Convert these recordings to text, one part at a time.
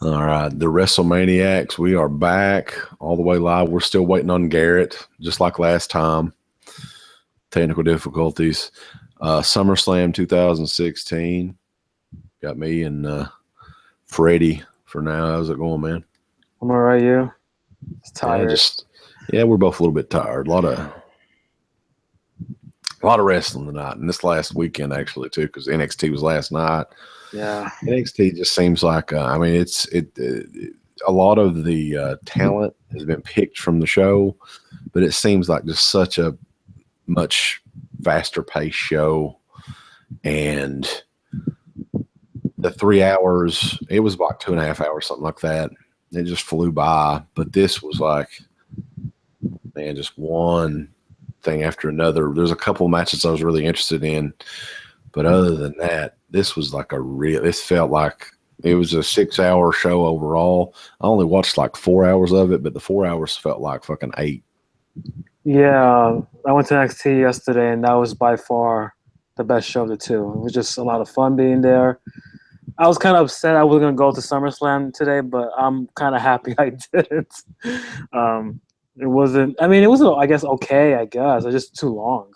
All right, the WrestleManiacs, we are back all the way live. We're still waiting on Garrett, just like last time. Technical difficulties. Summerslam 2016. Got me and Freddie for now. How's it going, man? I'm all right, you? It's tired. Yeah, we're both a little bit tired. A lot of wrestling tonight, and this last weekend actually too, because NXT was last night. Yeah, NXT just seems like a lot of the talent has been picked from the show, but it seems like just such a much faster paced show. And the 3 hours, it was about 2.5 hours, something like that. It just flew by. But this was like, man, just one thing after another. There's a couple of matches I was really interested in, but other than that, this was like this felt like it was a 6-hour show overall. I only watched like 4 hours of it, but the 4 hours felt like fucking 8. Yeah, I went to NXT yesterday, and that was by far the best show of the two. It was just a lot of fun being there. I was kind of upset I was going to go to SummerSlam today, but I'm kind of happy I didn't. It wasn't, it was, I guess, okay, I guess. It was just too long.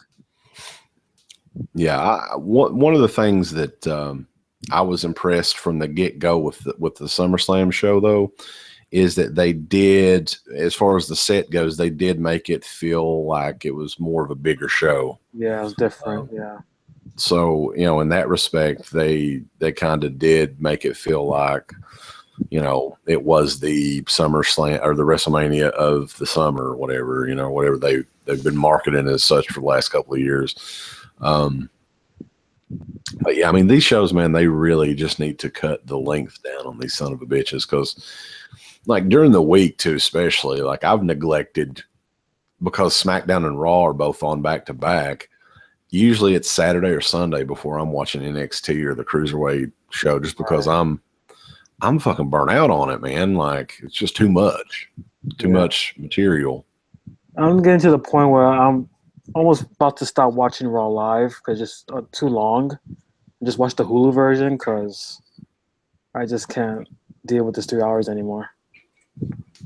Yeah, one of the things that I was impressed from the get-go with the SummerSlam show, though, is that they did, as far as the set goes, they did make it feel like it was more of a bigger show. Yeah, it was different, yeah. So, in that respect, they kind of did make it feel like, it was the SummerSlam or the WrestleMania of the summer or whatever, whatever they've been marketing as such for the last couple of years. But yeah, these shows, man, they really just need to cut the length down on these son of a bitches, because like during the week too, especially, like I've neglected, because SmackDown and Raw are both on back to back. Usually it's Saturday or Sunday before I'm watching NXT or the Cruiserweight show, just because I'm fucking burnt out on it, man. Like it's just too much material. I'm getting to the point where I'm almost about to stop watching Raw live because it's just too long. Just watch the Hulu version because I just can't deal with this 3 hours anymore.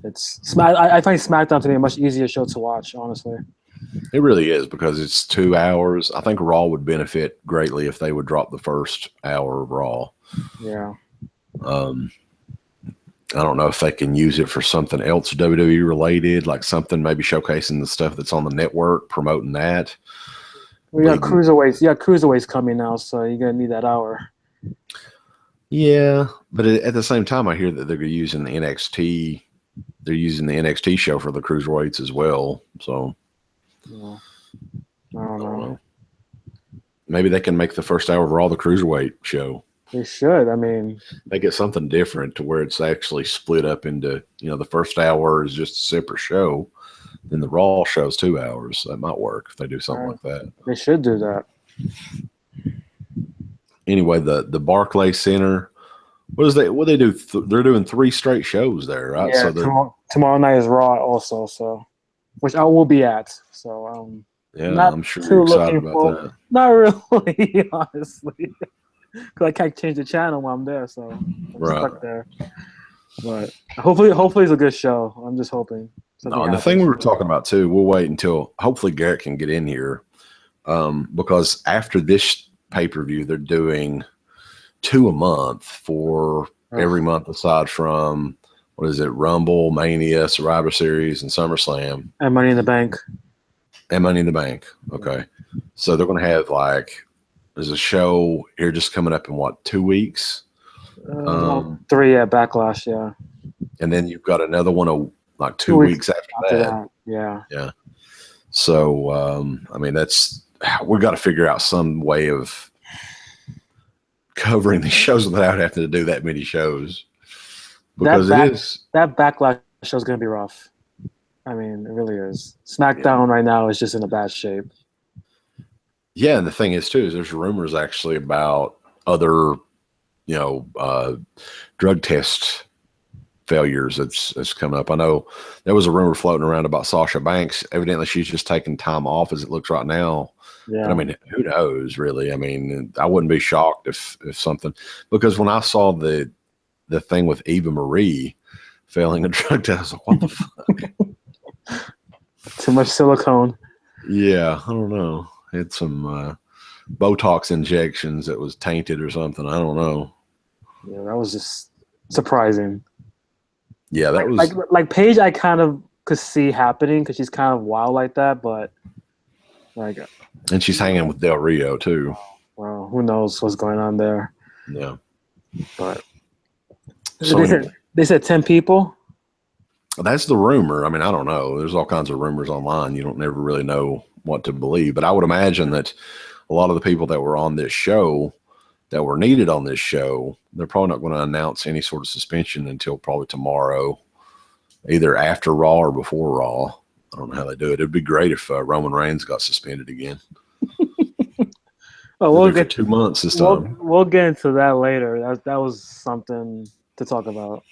I find SmackDown to be a much easier show to watch, honestly. It really is, because it's 2 hours. I think Raw would benefit greatly if they would drop the first hour of Raw. Yeah. I don't know if they can use it for something else WWE related, like something maybe showcasing the stuff that's on the network, promoting that. We got Cruiserweights. Yeah, Cruiserweights coming now, so you're going to need that hour. Yeah, but at the same time, I hear that they're using the NXT. They're using the NXT show for the Cruiserweights as well. So, yeah. I don't know. Maybe they can make the first hour of Raw the Cruiserweight show. They should. Make it something different to where it's actually split up into, the first hour is just a separate show. Then the Raw show's 2 hours. That might work if they do something like that. They should do that. Anyway, the Barclays Center, what they do? They're doing 3 straight shows there, right? Yeah, so tomorrow night is Raw also, so which I will be at. So yeah, I'm sure you're excited about that. Not really, honestly. Because I can't change the channel while I'm there, so I'm stuck there. But hopefully it's a good show. I'm just hoping. No, and the thing we were talking about too, we'll wait until hopefully Garrett can get in here, because after this pay-per-view, they're doing 2 a month for every month aside from, what is it, Rumble, Mania, Survivor Series, and SummerSlam. And Money in the Bank. Okay. So they're going to have there's a show here just coming up in 2 weeks? 3 at Backlash, yeah. And then you've got another one 2 weeks after that. Yeah. Yeah. So, we've got to figure out some way of covering these shows without having to do that many shows. Because that Backlash show is going to be rough. It really is. SmackDown right now is just in a bad shape. Yeah, and the thing is too, is there's rumors actually about other, drug test failures that's coming up. I know there was a rumor floating around about Sasha Banks. Evidently, she's just taking time off as it looks right now. Yeah. But, who knows, really? I wouldn't be shocked if something, because when I saw the the thing with Eva Marie failing a drug test. I was like, what the fuck? Too much silicone. Yeah, I don't know. Had some Botox injections that was tainted or something. I don't know. Yeah, that was just surprising. Yeah, that was like Paige. I kind of could see happening because she's kind of wild like that, but like, and she's hanging with Del Rio too. Well, who knows what's going on there? Yeah, but so they said 10 people. That's the rumor. I mean, I don't know. There's all kinds of rumors online. You don't never really know what to believe. But I would imagine that a lot of the people that were on this show, that were needed on this show, they're probably not going to announce any sort of suspension until probably tomorrow, either after Raw or before Raw. I don't know how they do it. It'd be great if Roman Reigns got suspended again. Oh, we'll get 2 months this time. We'll get into that later. That was something to talk about.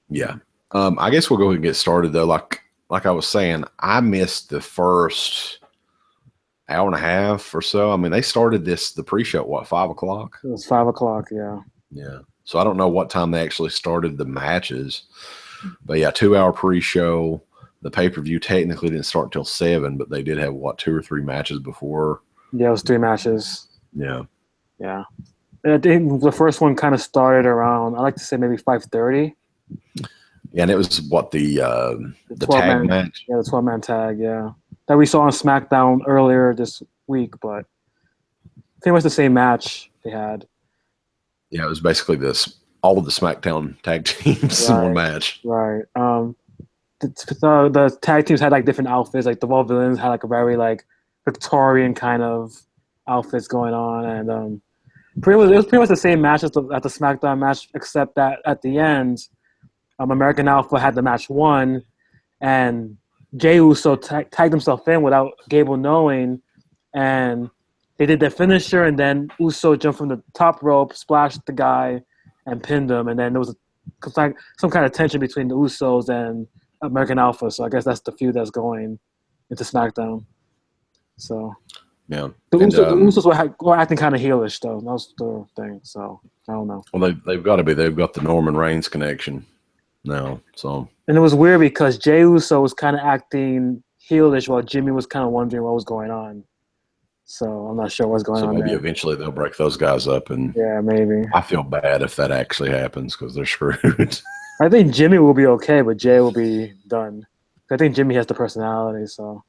Yeah. I guess we'll go ahead and get started though. Like I was saying, I missed the first hour and a half or so. I mean, they started the pre-show at 5 o'clock? It was 5 o'clock, yeah. Yeah. So I don't know what time they actually started the matches. But yeah, 2 hour pre-show. The pay-per-view technically didn't start until 7, but they did have 2 or 3 matches before. Yeah, it was 3 matches. Yeah. Yeah. I think the first one kind of started around, I like to say maybe 5:30. Yeah, and it was the tag match? Yeah, the 12-man tag, yeah. That we saw on SmackDown earlier this week, but pretty much the same match they had. Yeah, it was basically all of the SmackDown tag teams in one match. Right. The tag teams had like different outfits. Like the Vaudevillains had like a very like Victorian kind of outfits going on, and it was pretty much the same match as the SmackDown match, except that at the end, American Alpha had the match won, and Jey Uso tagged himself in without Gable knowing, and they did their finisher, and then Uso jumped from the top rope, splashed the guy, and pinned him, and then there was some kind of tension between the Usos and American Alpha, so I guess that's the feud that's going into SmackDown. So yeah, the Usos were acting kind of heelish though. That was the thing. So I don't know. Well, they've got to be. They've got the Norman Reigns connection now. So and it was weird because Jey Uso was kind of acting heelish while Jimmy was kind of wondering what was going on. So I'm not sure what's going on. So maybe there. Eventually they'll break those guys up, and yeah, maybe. I feel bad if that actually happens because they're screwed. I think Jimmy will be okay, but Jay will be done. I think Jimmy has the personality, so.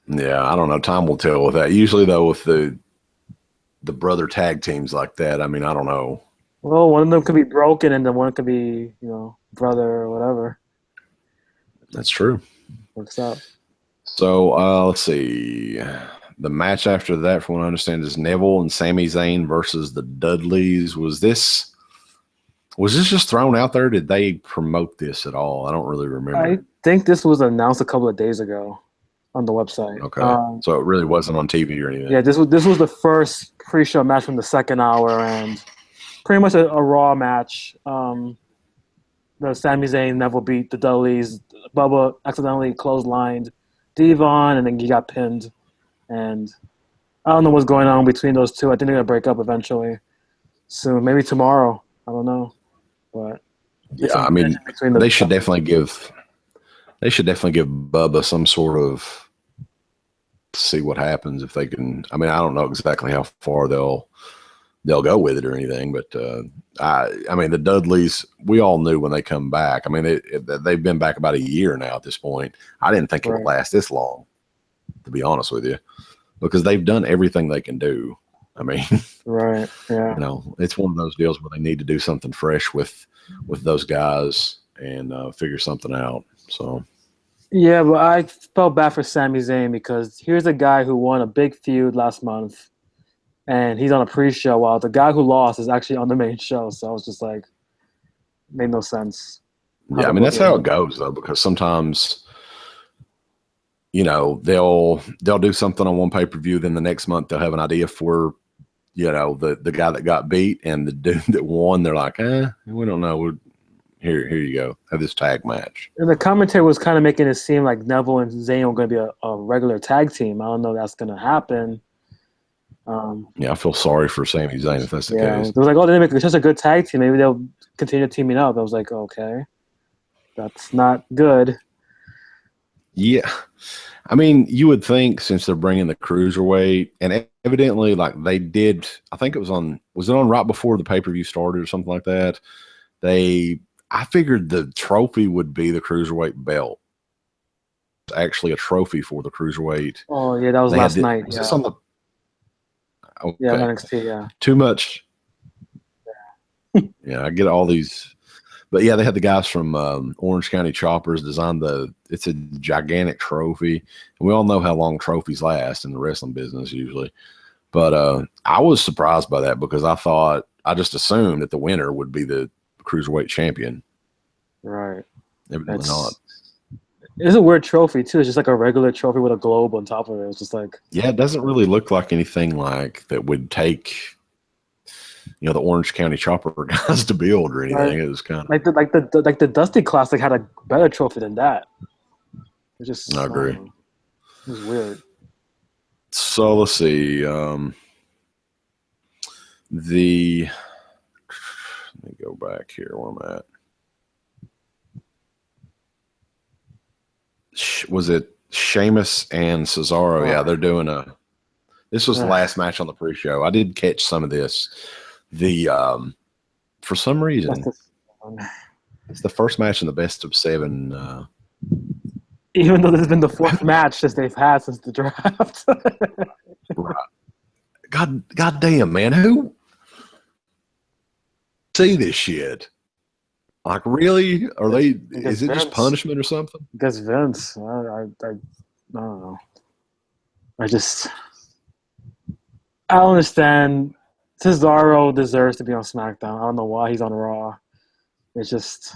Yeah, I don't know. Time will tell with that. Usually, though, with the brother tag teams like that, I mean, I don't know. Well, one of them could be broken, and then one could be, brother or whatever. That's true. Works out. So, let's see. The match after that, from what I understand, is Navel and Sami Zayn versus the Dudleys. Was this just thrown out there? Did they promote this at all? I don't really remember. I think this was announced a couple of days ago on the website. Okay. So it really wasn't on TV or anything. Yeah, this was the first pre-show match from the second hour, and pretty much a Raw match. The Sami Zayn Neville beat the Dudleys. Bubba accidentally clotheslined Devon, and then he got pinned. And I don't know what's going on between those two. I think they're gonna break up eventually soon, maybe tomorrow. I don't know, but yeah, I mean, they should definitely give Bubba some sort of see what happens if they can. I mean, I don't know exactly how far they'll go with it or anything, but I mean, the Dudleys, we all knew when they come back. I mean, they've been back about a year now at this point. I didn't think it would last this long, to be honest with you, because they've done everything they can do. I mean, right, yeah. It's one of those deals where they need to do something fresh with those guys and figure something out. So, yeah, but I felt bad for Sami Zayn because here's a guy who won a big feud last month, and he's on a pre-show while the guy who lost is actually on the main show. So I was just like, made no sense. Yeah, I mean, that's how it goes though, because sometimes, they'll do something on one pay-per-view, then the next month they'll have an idea for, the guy that got beat, and the dude that won, they're like, we don't know. Here you go. Have this tag match. And the commentary was kind of making it seem like Neville and Zayn are going to be a regular tag team. I don't know if that's going to happen. Yeah, I feel sorry for Sami Zayn if that's the case. It was like, oh, they make such a good tag team. Maybe they'll continue teaming up. I was like, okay, that's not good. Yeah. I mean, you would think since they're bringing the cruiserweight, and evidently, like they did, I think it was on right before the pay-per-view started or something like that. I figured the trophy would be the cruiserweight belt. It's actually a trophy for the cruiserweight. Oh, yeah, that was last night. Was this on the... Okay. Yeah, NXT, yeah. Too much. Yeah, I get all these... But yeah, they had the guys from Orange County Choppers design it's a gigantic trophy. And we all know how long trophies last in the wrestling business usually. But I was surprised by that because I just assumed that the winner would be the cruiserweight champion. Right. Evidently not. It's a weird trophy too. It's just like a regular trophy with a globe on top of it. It's just like... Yeah, it doesn't really look like anything like that would take... the Orange County Chopper guys to build or anything. Right. It was kind of like the Dusty Classic had a better trophy than that. It just I agree. It was weird. So let's see. Let me go back here where I'm at. Was it Sheamus and Cesaro? Yeah, they're doing this was the last match on the pre-show. I did catch some of this. For some reason, it's the first match in the best of 7. Even though this has been the 4th match that they've had since the draft. Right. God damn, man. Who see this shit? Like, really? Are they? Is it Vince. Just punishment or something? I guess Vince. I don't know. I don't understand. Cesaro deserves to be on SmackDown. I don't know why he's on Raw. It's just...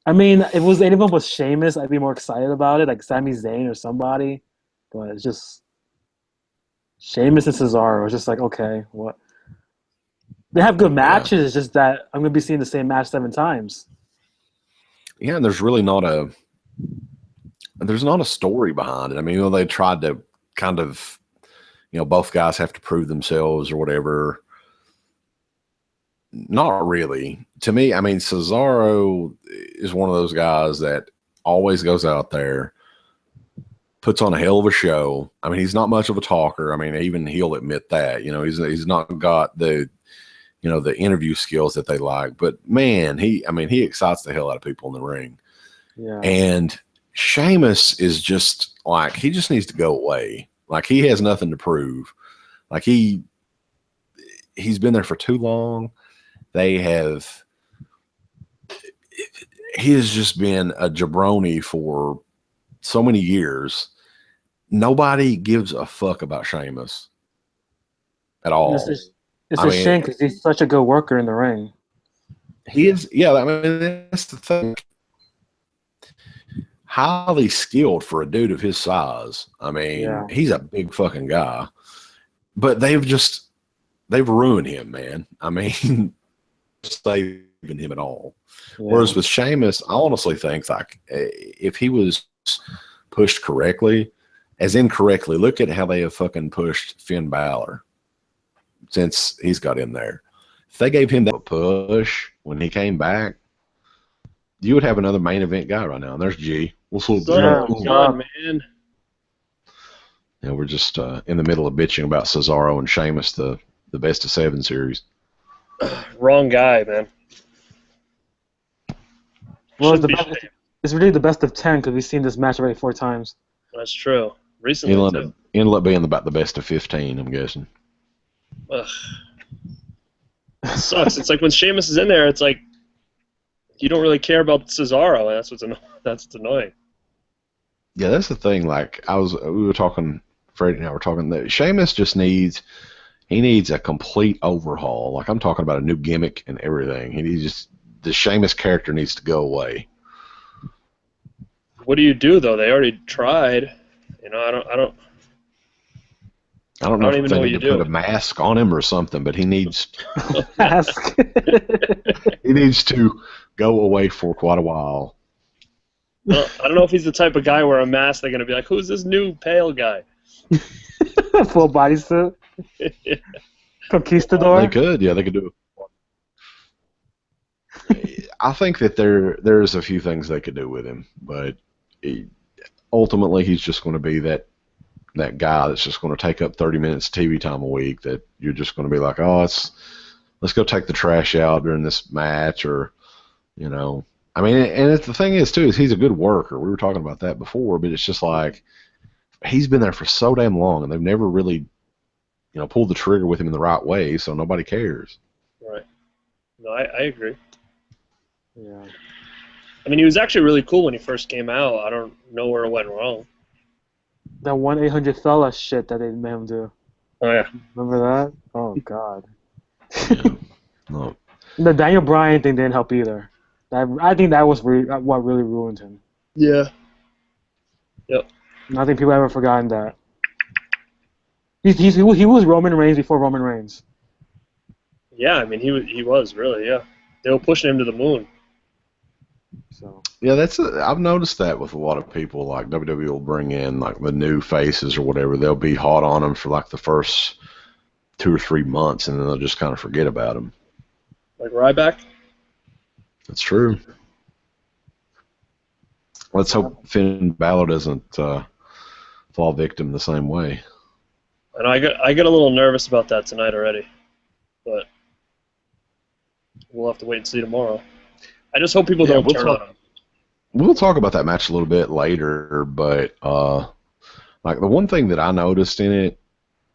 I mean, if it was anyone but Sheamus, I'd be more excited about it, like Sami Zayn or somebody. But it's just... Sheamus and Cesaro. It's just like, okay, what? They have good matches. Yeah. It's just that I'm going to be seeing the same match 7 times. Yeah, and there's really not a story behind it. I mean, they tried to kind of... both guys have to prove themselves or whatever. Not really. To me, I mean, Cesaro is one of those guys that always goes out there, puts on a hell of a show. I mean, he's not much of a talker. I mean, even he'll admit that. He's not got the interview skills that they like. But man, he excites the hell out of people in the ring. Yeah. And Sheamus is just like, he just needs to go away. Like, he has nothing to prove. Like, he's been there for too long. He has just been a jabroni for so many years. Nobody gives a fuck about Sheamus at all. It's a shame because he's such a good worker in the ring. He is. Yeah, I mean, that's the thing. Highly skilled for a dude of his size. I mean, He's a big fucking guy. But they've ruined him, man. I mean, saving him at all. Yeah. Whereas with Sheamus, I honestly think like if he was pushed correctly, as incorrectly, look at how they have fucking pushed Finn Balor since he's got in there. If they gave him that push when he came back, you would have another main event guy right now. And there's G. What's up, man? Yeah, we're just in the middle of bitching about Cesaro and Sheamus, the best of 7 series. Wrong guy, man. Well, it's really the best of 10 because we've seen this match already 4 times. That's true. Recently, ended up being about the best of 15, I'm guessing. Ugh. It sucks. It's like when Sheamus is in there, it's like you don't really care about Cesaro, and that's what's annoying. Yeah, that's the thing. Like we were talking, Freddie and I were talking that Sheamus just needs a complete overhaul. Like, I'm talking about a new gimmick and everything. The Sheamus character needs to go away. What do you do though? They already tried. I don't know if they need to put a mask on him or something, but he needs mask. He needs to go away for quite a while. Well, I don't know if he's the type of guy where a mask they're going to be like, who's this new pale guy? Full bodysuit. Conquistador. They could, yeah, they could do it. I think that there's a few things they could do with him, but ultimately he's just going to be that guy that's just going to take up 30 minutes of TV time a week that you're just going to be like, oh, let's go take the trash out during this match, or, you know. I mean, and the thing is, too, is he's a good worker. We were talking about that before, but it's just like he's been there for so damn long, and they've never really, pulled the trigger with him in the right way, so nobody cares. Right. No, I agree. Yeah. I mean, he was actually really cool when he first came out. I don't know where it went wrong. That 1-800-FELLA shit that they made him do. Oh, yeah. Remember that? Oh, God. Yeah. No. The Daniel Bryan thing didn't help either. I think that was what really ruined him. Yeah. Yep. I think people haven't forgotten that. He was Roman Reigns before Roman Reigns. Yeah, I mean, he was really, yeah. They were pushing him to the moon. So. Yeah, I've noticed that with a lot of people. Like WWE will bring in like the new faces or whatever. They'll be hot on them for like the first 2 or 3 months, and then they'll just kind of forget about them. Like Ryback? That's true. Let's hope Finn Balor doesn't fall victim the same way. And I get a little nervous about that tonight already, but we'll have to wait and see tomorrow. I just hope people don't turn on him. We'll talk about that match a little bit later, but like the one thing that I noticed in it,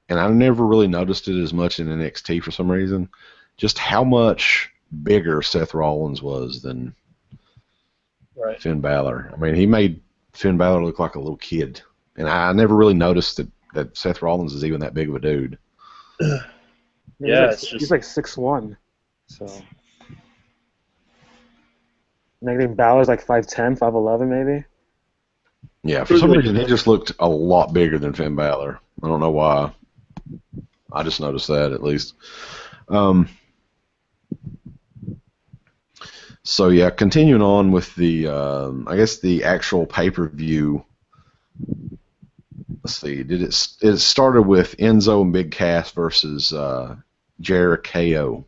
and I never really noticed it as much in NXT for some reason, just how much bigger Seth Rollins was than Finn Balor. I mean, he made Finn Balor look like a little kid, and I never really noticed that Seth Rollins is even that big of a dude. Yeah, he's like 6'1", so. And I think Balor's like 5'10", 5'11", maybe. Yeah, for some reason he just looked a lot bigger than Finn Balor. I don't know why. I just noticed that at least. So yeah, continuing on with the, I guess the actual pay-per-view. Let's see. It started with Enzo and Big Cass versus Jericho.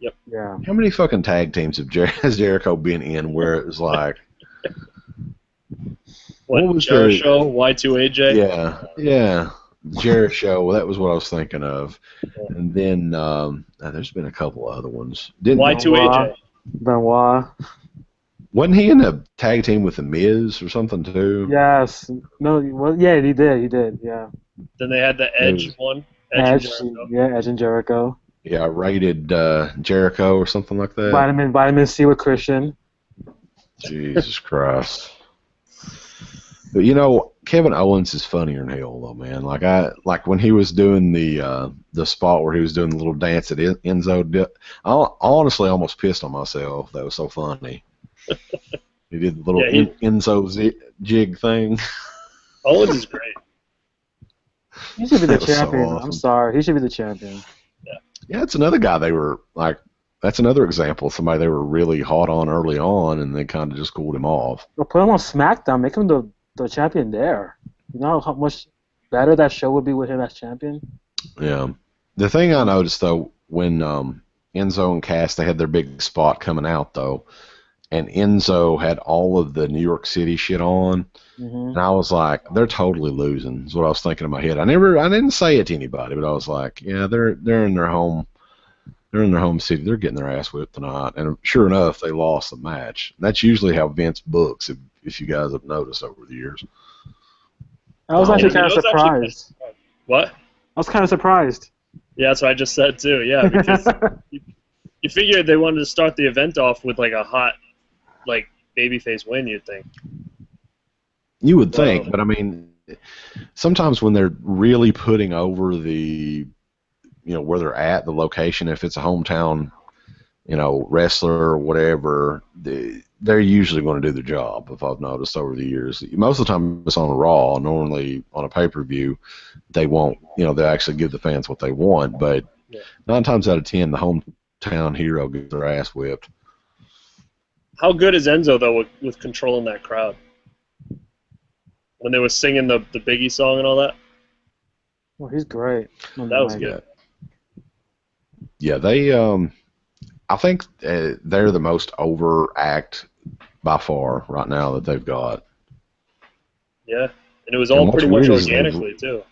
Yep. Yeah. How many fucking tag teams has Jericho been in where it was like? What was Jericho? Y2AJ? Yeah. Jericho. That was what I was thinking of. And then there's been a couple other ones. Y2AJ. Benoit. Wasn't he in a tag team with The Miz or something too? Yes. No. Well, yeah, he did. Yeah. Then they had the Edge one. Edge and Jericho. Yeah, I rated Jericho or something like that. Vitamin C with Christian. Jesus Christ. But Kevin Owens is funnier than hell though, man. Like when he was doing the spot where he was doing the little dance that Enzo did. I honestly almost pissed on myself. That was so funny. He did the little Enzo jig thing. Owens is great. He should be the champion. So awesome. I'm sorry. He should be the champion. Yeah, it's another guy they were like. That's another example of somebody they were really hot on early on, and they kind of just cooled him off. Well, put him on SmackDown. Make him the champion there. You know how much better that show would be with him as champion? Yeah. The thing I noticed, though, when Enzo and Cass, they had their big spot coming out, though, and Enzo had all of the New York City shit on, and I was like, they're totally losing, is what I was thinking in my head. I didn't say it to anybody, but I was like, yeah, they're in their home. They're in their home city. They're getting their ass whipped tonight. And sure enough, they lost the match. And that's usually how Vince books, if you guys have noticed over the years. I was actually kind of surprised. What? I was kind of surprised. Yeah, that's what I just said, too. Yeah, because you figured they wanted to start the event off with, like, a hot, like, babyface win, you'd think. You would think, but, I mean, sometimes when they're really putting over the where they're at, the location, if it's a hometown, wrestler or whatever, they're usually going to do their job, if I've noticed over the years. Most of the time it's on a Raw. Normally on a pay-per-view, they won't, they actually give the fans what they want, but 9 times out of 10, the hometown hero gets their ass whipped. How good is Enzo, though, with controlling that crowd? When they were singing the Biggie song and all that? Well, he's great. That was good. Yeah, they. I think they're the most over act by far right now that they've got. Yeah, and it was all pretty much organically too.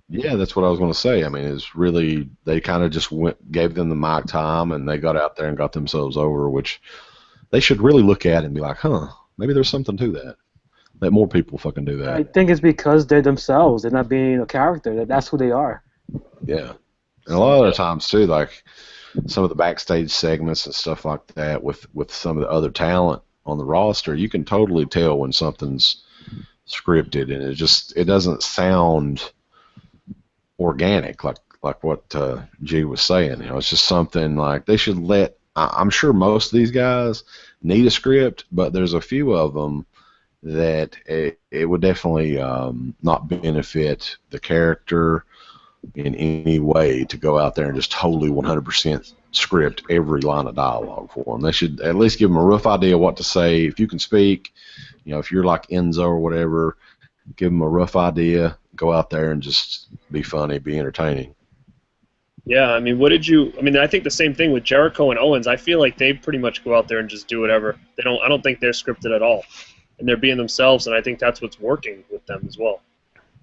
Yeah, that's what I was going to say. I mean, it's really they kind of just gave them the mic time, and they got out there and got themselves over, which they should really look at and be like, huh, maybe there's something to that. Let more people fucking do that. I think it's because they're themselves. They're not being a character. That's who they are. Yeah, and a lot of the times too, like some of the backstage segments and stuff like that with some of the other talent on the roster, you can totally tell when something's scripted, and it doesn't sound organic like what G was saying. You know, it's just something like they should let. I'm sure most of these guys need a script, but there's a few of them that it would definitely not benefit the character in any way to go out there and just totally 100% script every line of dialogue for them. They should at least give them a rough idea of what to say. If you can speak, you know, if you're like Enzo or whatever, give them a rough idea, go out there and just be funny, be entertaining. Yeah, I mean, I think the same thing with Jericho and Owens. I feel like they pretty much go out there and just do whatever. I don't think they're scripted at all. And they're being themselves, and I think that's what's working with them as well.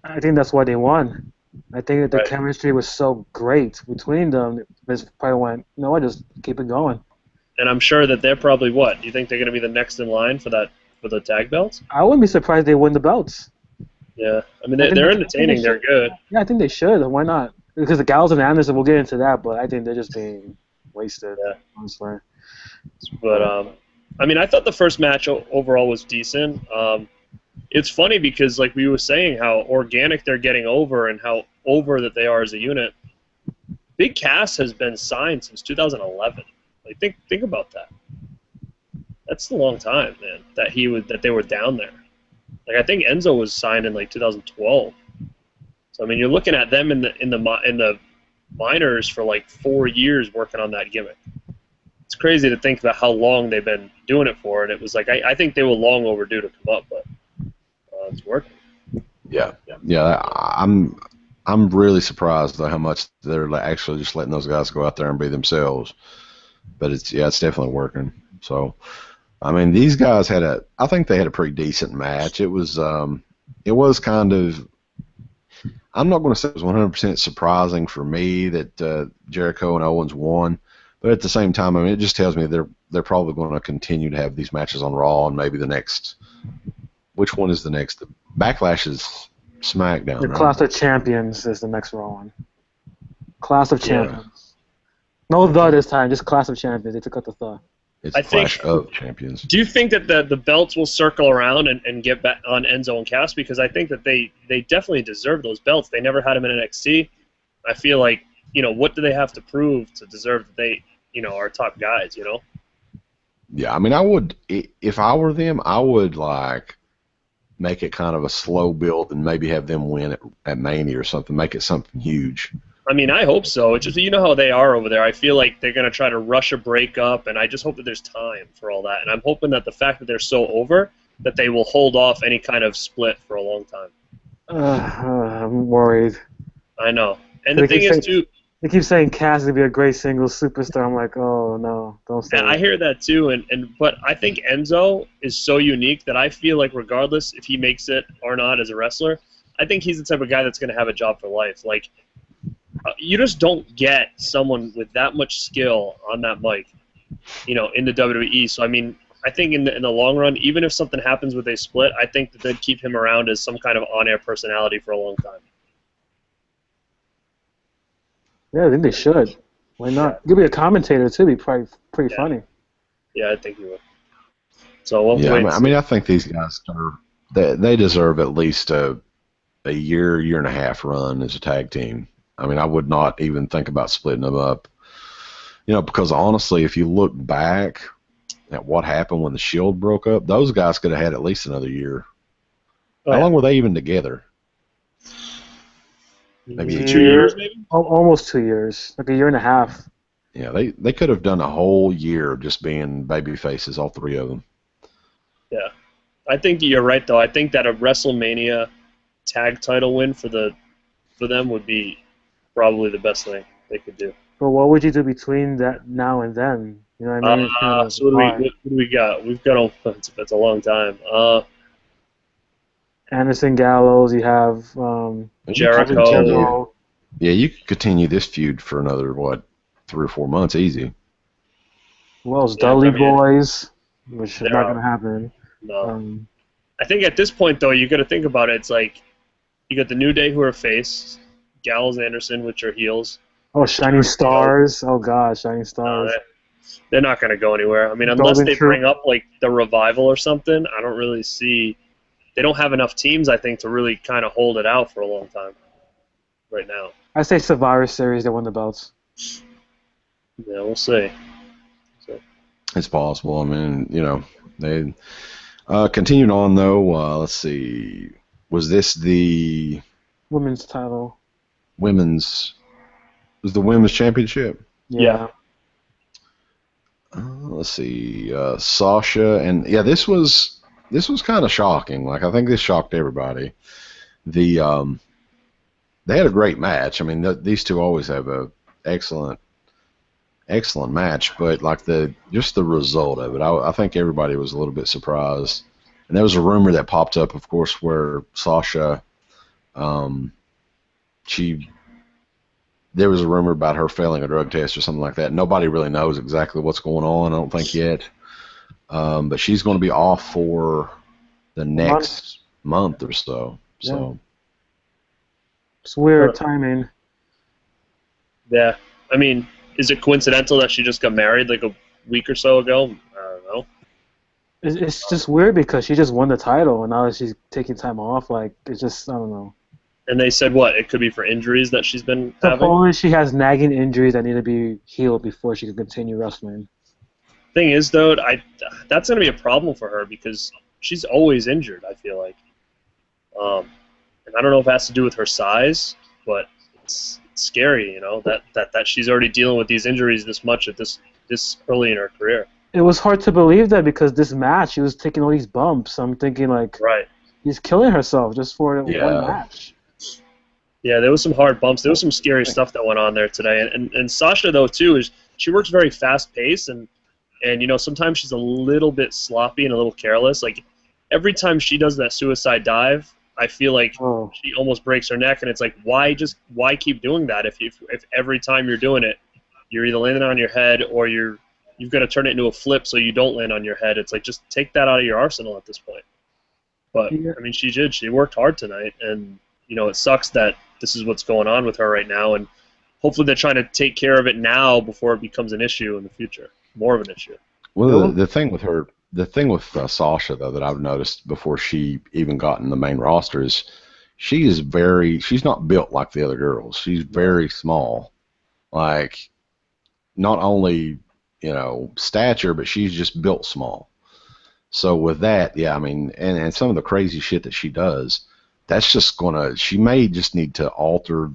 I think that's why they won. I think that the chemistry was so great between them. They probably went, no, I just keep it going. And I'm sure that they're probably what? Do you think they're going to be the next in line for the tag belts? I wouldn't be surprised they win the belts. Yeah, I mean they're entertaining. They're good. Yeah, I think they should. Why not? Because the Gallows and Anderson, we'll get into that, but I think they're just being wasted. Yeah, honestly. But I mean, I thought the first match overall was decent. It's funny because, like we were saying, how organic they're getting over and how over that they are as a unit. Big Cass has been signed since 2011. Like, think about that. That's a long time, man. That they were down there. Like, I think Enzo was signed in like 2012. So I mean, you're looking at them in the minors for like 4 years working on that gimmick. It's crazy to think about how long they've been doing it for, and it was like I think they were long overdue to come up, but it's working. Yeah. I'm really surprised at how much they're actually just letting those guys go out there and be themselves. But it's definitely working. So, I mean, these guys I think they had a pretty decent match. It was kind of, I'm not going to say it was 100% surprising for me that Jericho and Owens won. But at the same time, I mean, it just tells me they're probably going to continue to have these matches on Raw, and maybe the next. Which one is the next? The Backlash is SmackDown. The Class of Champions is the next Raw one. Class of Champions. No the this time, just Class of Champions. They took out the the. It's Clash of Champions. Do you think that the belts will circle around and get back on Enzo and Cass? Because I think that they definitely deserve those belts. They never had them in NXT. I feel like, you know, what do they have to prove to deserve that they, you know, are top guys, you know? Yeah, I mean, I would, if I were them, I would, like, make it kind of a slow build and maybe have them win at Mania or something, make it something huge. I mean, I hope so. It's just, you know how they are over there. I feel like they're going to try to rush a breakup, and I just hope that there's time for all that. And I'm hoping that the fact that they're so over, that they will hold off any kind of split for a long time. I'm worried. I know. And the thing is, too... They keep saying Cass would be a great singles superstar. I'm like, oh, no, don't say that. I hear that, too. But I think Enzo is so unique that I feel like regardless if he makes it or not as a wrestler, I think he's the type of guy that's going to have a job for life. Like, you just don't get someone with that much skill on that mic, you know, in the WWE. So, I mean, I think in the long run, even if something happens with a split, I think that they'd keep him around as some kind of on-air personality for a long time. Yeah, I think they should. Why not? He'll be a commentator, too. Be probably pretty funny. Yeah, I think he would. So, we'll yeah, I mean, I think these guys they deserve at least a year and a half run as a tag team. I mean, I would not even think about splitting them up. You know, because honestly, if you look back at what happened when the Shield broke up, those guys could have had at least another year. How long were they even together? Maybe 2 years, maybe? Almost 2 years. Like a year and a half. Yeah, they could have done a whole year just being baby faces, all three of them. Yeah. I think you're right, though. I think that a WrestleMania tag title win for for them would be probably the best thing they could do. But what would you do between that now and then? You know what I mean? It's kind of So what do we got? We've got it's a long time. Anderson Gallows. You have Jericho. Yeah, you could continue this feud for another 3 or 4 months, easy. Well, it's Dudley Boys, which is not going to happen. No. I think at this point, though, you got to think about it. It's like you got the New Day who are face, Gallows, Anderson, which are heels. Oh, Shining Stars. Oh, God, Shining Stars. They're not going to go anywhere. I mean, unless they bring up, like, the Revival or something, I don't really see... They don't have enough teams, I think, to really kind of hold it out for a long time right now. I say Survivor Series, they won the belts. Yeah, we'll see. It's possible. I mean, they continued on, though. Let's see. Was this the... Women's title. Was the women's championship? Yeah. Let's see. Sasha and this was kind of shocking. Like, I think this shocked everybody. They had a great match. I mean, these two always have a excellent match, but like just the result of it, I think everybody was a little bit surprised. And there was a rumor that popped up, of course, where Sasha, there was a rumor about her failing a drug test or something like that. Nobody really knows exactly what's going on, I don't think, yet. But she's going to be off for the next month or so. Yeah. So it's weird timing. Yeah. I mean, is it coincidental that she just got married like a week or so ago? I don't know. It's just weird because she just won the title, and now that she's taking time off, like, it's just, I don't know. And they said what? It could be for injuries that she's been having? Supposedly she has nagging injuries that need to be healed before she can continue wrestling. Thing is, though, that's going to be a problem for her because she's always injured, I feel like. And I don't know if it has to do with her size, but it's scary, that she's already dealing with these injuries this much at this early in her career. It was hard to believe that because this match, she was taking all these bumps. I'm thinking, like, right. She's killing herself just for one match. Yeah, there was some hard bumps. There was some scary stuff that went on there today. And Sasha, though, too, she works very fast-paced, and sometimes she's a little bit sloppy and a little careless. Like, every time she does that suicide dive, I feel like she almost breaks her neck, and it's like, why keep doing that if every time you're doing it, you're either landing on your head or you've got to turn it into a flip so you don't land on your head. It's like, just take that out of your arsenal at this point. But, I mean, she did. She worked hard tonight, and, it sucks that this is what's going on with her right now, and hopefully they're trying to take care of it now before it becomes an issue in the future, more of an issue. Well, the thing with Sasha, though, that I've noticed before she even got in the main roster is she's not built like the other girls. She's very small. Like, not only, stature, but she's just built small. So with that, yeah, I mean, and some of the crazy shit that she does, that's just she may just need to alter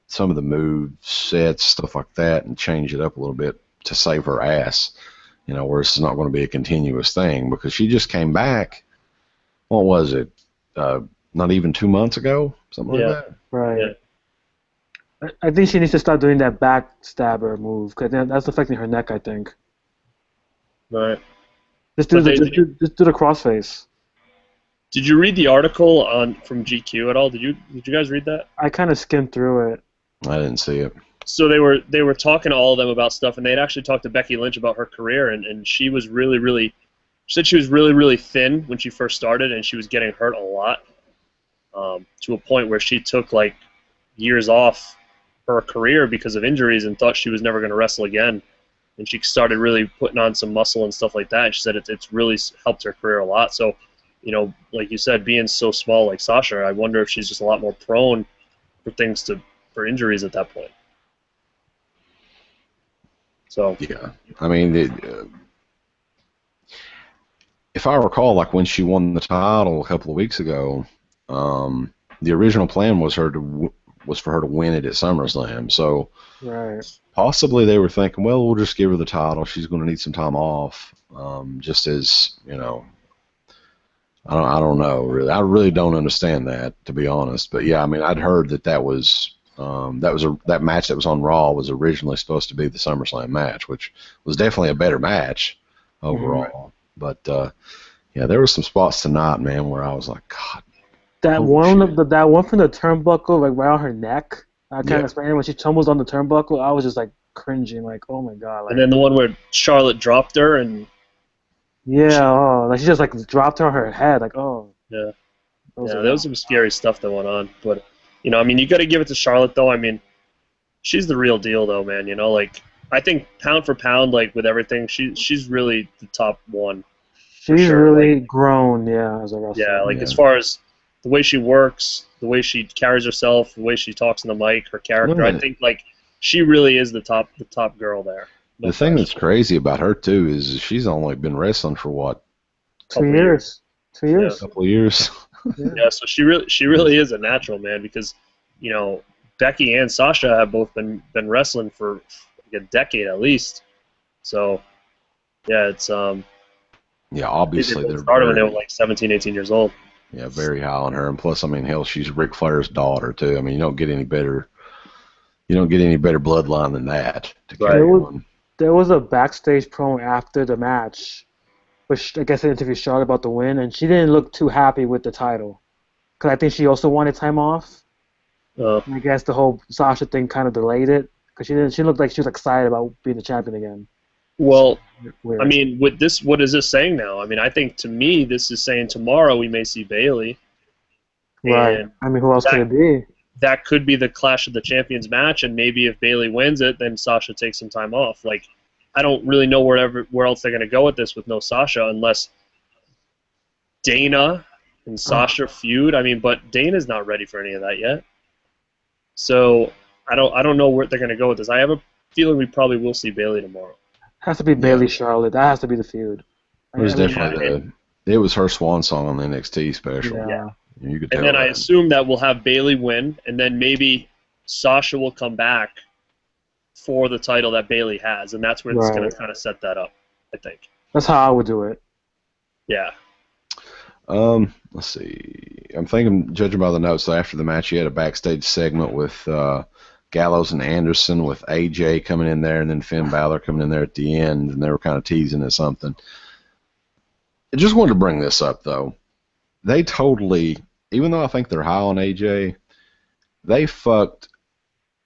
some of the move sets, stuff like that, and change it up a little bit to save her ass. Where it's not going to be a continuous thing, because she just came back, what was it, not even 2 months ago? Something like that? Right. Yeah. I think she needs to start doing that backstabber move, because that's affecting her neck, I think. Right. Just do the crossface. Did you read the article from GQ at all? Did you guys read that? I kind of skimmed through it. I didn't see it. So they were talking to all of them about stuff, and they'd actually talked to Becky Lynch about her career, and she was she said she was really, really thin when she first started, and she was getting hurt a lot, to a point where she took like years off her career because of injuries and thought she was never going to wrestle again. And she started really putting on some muscle and stuff like that, and she said it's really helped her career a lot. So, like you said, being so small like Sasha, I wonder if she's just a lot more prone for injuries at that point. So yeah, I mean, if I recall, like when she won the title a couple of weeks ago, the original plan was for her to win it at SummerSlam. So possibly they were thinking, well, we'll just give her the title. She's going to need some time off, just as I don't know really. I really don't understand that, to be honest. But yeah, I mean, I'd heard that was that match that was on Raw was originally supposed to be the SummerSlam match, which was definitely a better match overall. But yeah, there were some spots tonight, man, where I was like, God. That one from the turnbuckle, like right on her neck. I can't explain it. When she tumbles on the turnbuckle, I was just like cringing, like, oh my god. Like, and then the one where Charlotte dropped her and. Yeah, like she just like dropped her on her head, like, oh. Yeah. Yeah, there was some scary stuff that went on, but I mean, you got to give it to Charlotte, though. I mean, she's the real deal, though, man. Like, I think pound for pound, like with everything, she's really the top one. She's really grown, as a wrestler. Yeah, like as far as the way she works, the way she carries herself, the way she talks on the mic, her character, I think like she really is the top girl there. The thing that's crazy about her too is she's only been wrestling for what? 2 years. 2 years. A couple of years. Yeah, so she really is a natural, man, because Becky and Sasha have both been wrestling for like a decade at least. So yeah, it's yeah, obviously they started when they were like 17, 18 years old. Yeah, very high on her, and plus, I mean, hell, she's Ric Flair's daughter too. I mean, you don't get any better bloodline than that to carry on. There was a backstage promo after the match, which I guess they interviewed Charlotte about the win, and she didn't look too happy with the title, because I think she also wanted time off. I guess the whole Sasha thing kind of delayed it, because she looked like she was excited about being the champion again. Well, I mean, with this, what is this saying now? I mean, I think to me, this is saying tomorrow we may see Bayley. Right. I mean, who else could it be? That could be the Clash of the Champions match, and maybe if Bayley wins it, then Sasha takes some time off. Like, I don't really know where else they're going to go with this with no Sasha, unless Dana and Sasha feud. I mean, but Dana's not ready for any of that yet. So I don't know where they're going to go with this. I have a feeling we probably will see Bayley tomorrow. Has to be Bayley Charlotte. That has to be the feud. It was definitely it was her swan song on the NXT special. Yeah. You could tell and then I assume that we'll have Bayley win, and then maybe Sasha will come back for the title that Bayley has, and that's where it's going to kind of set that up, I think. That's how I would do it. Yeah. Let's see. I'm thinking, judging by the notes, after the match, you had a backstage segment with Gallows and Anderson, with AJ coming in there, and then Finn Balor coming in there at the end, and they were kind of teasing at something. I just wanted to bring this up, though. They totally, even though I think they're high on AJ, they fucked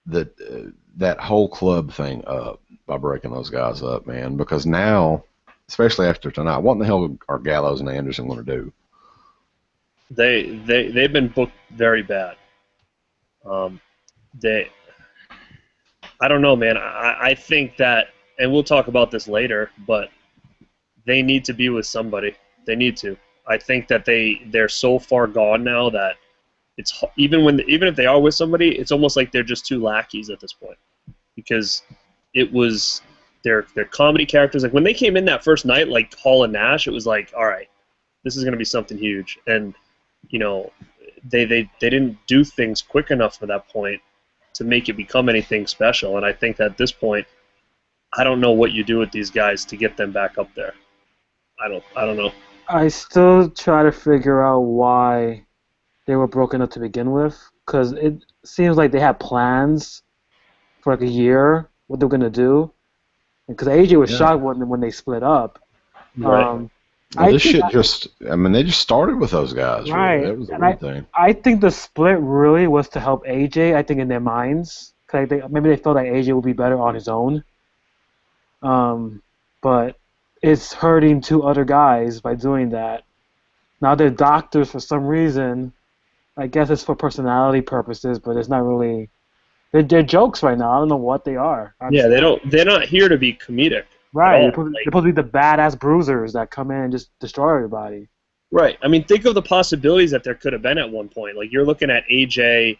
that whole club thing up by breaking those guys up, man. Because now, especially after tonight, what in the hell are Gallows and Anderson going to do? They've been booked very bad. I don't know, man. I think that, and we'll talk about this later, but they need to be with somebody. They need to. I think that they're so far gone now that it's even if they are with somebody, it's almost like they're just two lackeys at this point, because it was their comedy characters. Like when they came in that first night, like Hall and Nash, it was like, all right, this is going to be something huge, and they didn't do things quick enough at that point to make it become anything special. And I think that at this point, I don't know what you do with these guys to get them back up there. I don't know. I still try to figure out why they were broken up to begin with, because it seems like they had plans for like a year, what they were going to do. Because AJ was shocked when they split up. Right. They just started with those guys. Right. Really. That was the weird thing. I think the split really was to help AJ, I think, in their minds. Cause maybe they felt like AJ would be better on his own. But it's hurting two other guys by doing that. Now they're doctors for some reason. I guess it's for personality purposes, but it's not really. They're jokes right now. I don't know what they are. They're not here to be comedic. Right. They're supposed to be the badass bruisers that come in and just destroy everybody. Right. I mean, think of the possibilities that there could have been at one point. Like you're looking at AJ,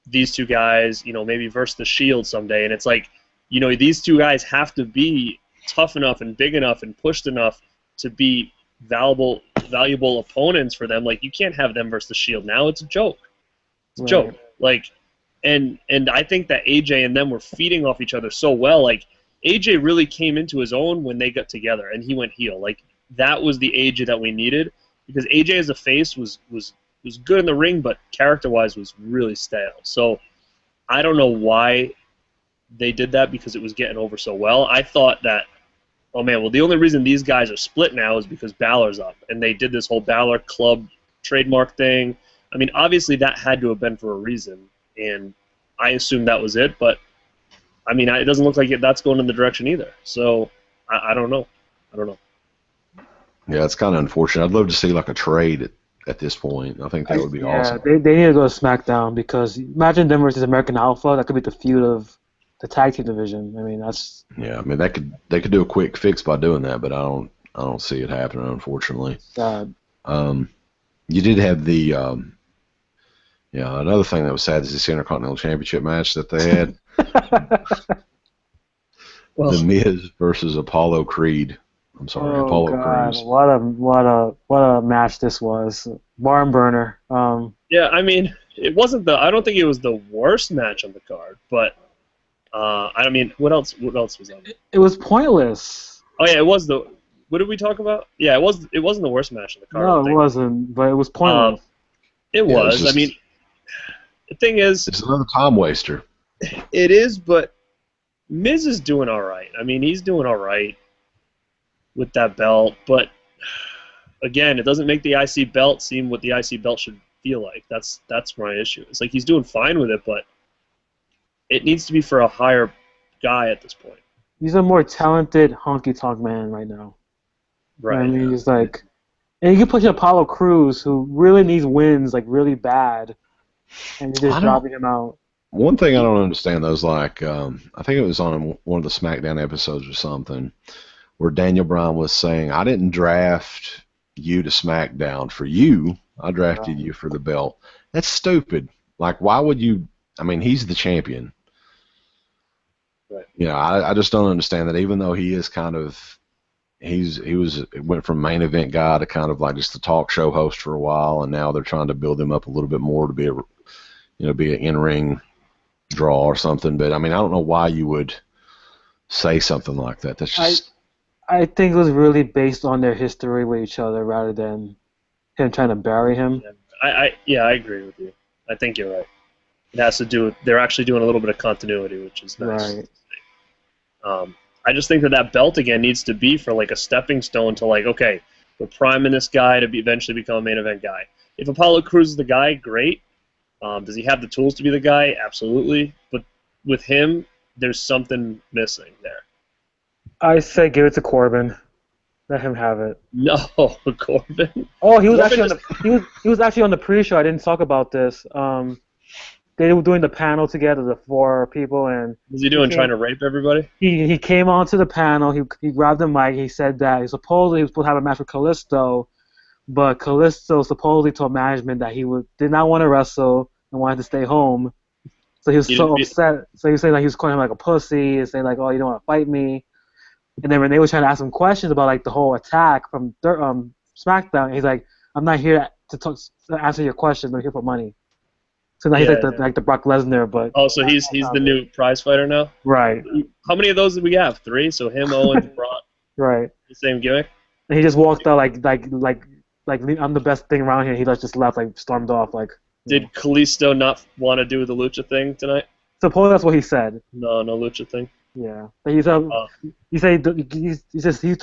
these two guys, maybe versus the Shield someday, and it's like, these two guys have to be tough enough and big enough and pushed enough to be valuable opponents for them. Like you can't have them versus the Shield now. It's a joke. It's a joke. Like, and I think that AJ and them were feeding off each other so well. Like AJ really came into his own when they got together and he went heel. Like that was the AJ that we needed. because AJ as a face was good in the ring, but character-wise was really stale. So I don't know why they did that, because it was getting over so well. I thought that, oh man, well the only reason these guys are split now is because Balor's up, and they did this whole Balor Club trademark thing. I mean, obviously that had to have been for a reason, and I assumed that was it, but I mean, it doesn't look like that's going in the direction either. So I don't know. Yeah, it's kind of unfortunate. I'd love to see like a trade at this point. I think that would be awesome. Yeah, they need to go to SmackDown, because imagine them versus American Alpha. That could be the feud of the tag team division. I mean, that's. Yeah, I mean they could do a quick fix by doing that, but I don't see it happening, unfortunately. Sad. You did have the another thing that was sad is this Intercontinental Championship match that they had. Well, The Miz versus Apollo Creed. I'm sorry, Apollo Creed. What a match this was. Barn burner. yeah, I mean, it wasn't I don't think it was the worst match on the card, but I mean, what else was on it? It was pointless. Oh yeah, it was the. What did we talk about? Yeah, it wasn't the worst match on the card. No, it wasn't, but it was pointless. It was. I mean, the thing is, it's another time waster. It is, but Miz is doing all right. I mean, he's doing all right with that belt, but again, it doesn't make the IC belt seem what the IC belt should feel like. That's my issue. It's like he's doing fine with it, but it needs to be for a higher guy at this point. He's a more talented honky-tonk man right now. Right. I mean, he's like, and you can push Apollo Crews, who really needs wins, like really bad, and you're just dropping him out. One thing I don't understand though is like, I think it was on one of the SmackDown episodes or something, where Daniel Bryan was saying, "I didn't draft you to SmackDown for you. I drafted you for the belt." That's stupid. Like, why would you? I mean, he's the champion. Right. You know, I just don't understand that. Even though he is kind of, went from main event guy to kind of like just a talk show host for a while, and now they're trying to build him up a little bit more to be be an in-ring draw or something. But I mean, I don't know why you would say something like that. That's just. I think it was really based on their history with each other rather than him trying to bury him. I agree with you. I think you're right. It has to do with they're actually doing a little bit of continuity, which is nice. Right. I just think that belt again needs to be for like a stepping stone to like, okay, we're priming this guy to eventually become a main event guy. If Apollo Crews is the guy, great. Does he have the tools to be the guy? Absolutely. But with him, there's something missing there. I say give it to Corbin. Let him have it. No, Corbin. Oh, he was actually on the he was actually on the pre-show. I didn't talk about this. They were doing the panel together, the four people, and was he doing trying to rape everybody? He came onto the panel. He grabbed the mic. He said that he was supposed to have a match with Kalisto, but Kalisto supposedly told management that he did not want to wrestle and wanted to stay home. So he was upset. So he was saying like he was calling him like a pussy and saying like, "Oh, you don't want to fight me." And then when they were trying to ask him questions about like the whole attack from SmackDown, he's like, "I'm not here to answer your questions. I'm here for money." So now he's like the Brock Lesnar, but so he's the new prize fighter now. Right. How many of those did we have? 3. So him, Owens, Brock. Right. The same gimmick. And he just walked out like I'm the best thing around here. He just left, like stormed off, like. Did Kalisto not want to do the lucha thing tonight? Suppose that's what he said. No lucha thing. Yeah, but he told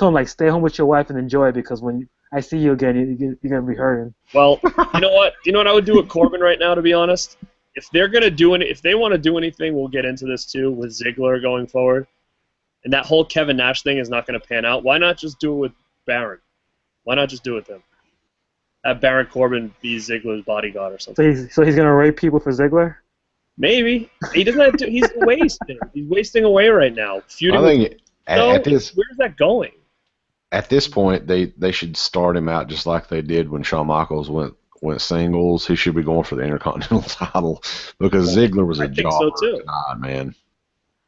him like stay home with your wife and enjoy it because when I see you again, you're gonna be hurting. Well, you know what? You know what I would do with Corbin right now, to be honest. If they're gonna if they want to do anything, we'll get into this too with Ziggler going forward, and that whole Kevin Nash thing is not gonna pan out. Why not just do it with Baron? Why not just do it with him? Have Baron Corbin be Ziggler's bodyguard or something. So he's gonna rape people for Ziggler? Maybe. He doesn't have to. He's wasting. He's wasting away right now. I think where's that going? At this point, they should start him out just like they did when Shawn Michaels went singles. He should be going for the Intercontinental title because Ziggler was a jobber. So too. God, man.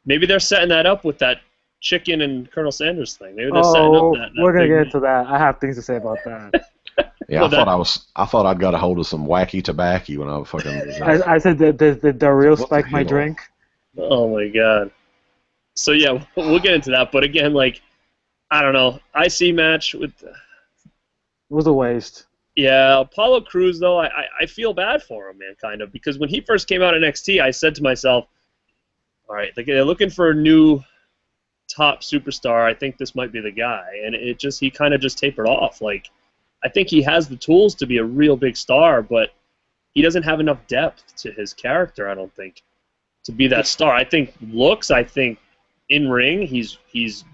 Maybe they're setting that up with that chicken and Colonel Sanders thing. Maybe they're setting up that we're gonna get into that. I have things to say about that. Yeah, I thought I'd got a hold of some wacky tobacco when I was fucking. I said the real spike my drink. Oh my god. So yeah, we'll get into that. But again, like, I don't know, IC match with. It was a waste. Yeah, Apollo Crews, though, I feel bad for him, man, kind of, because when he first came out in NXT, I said to myself, all right, they're looking for a new top superstar. I think this might be the guy, and he kind of just tapered off. Like, I think he has the tools to be a real big star, but he doesn't have enough depth to his character, I don't think, to be that star. I think in ring, he's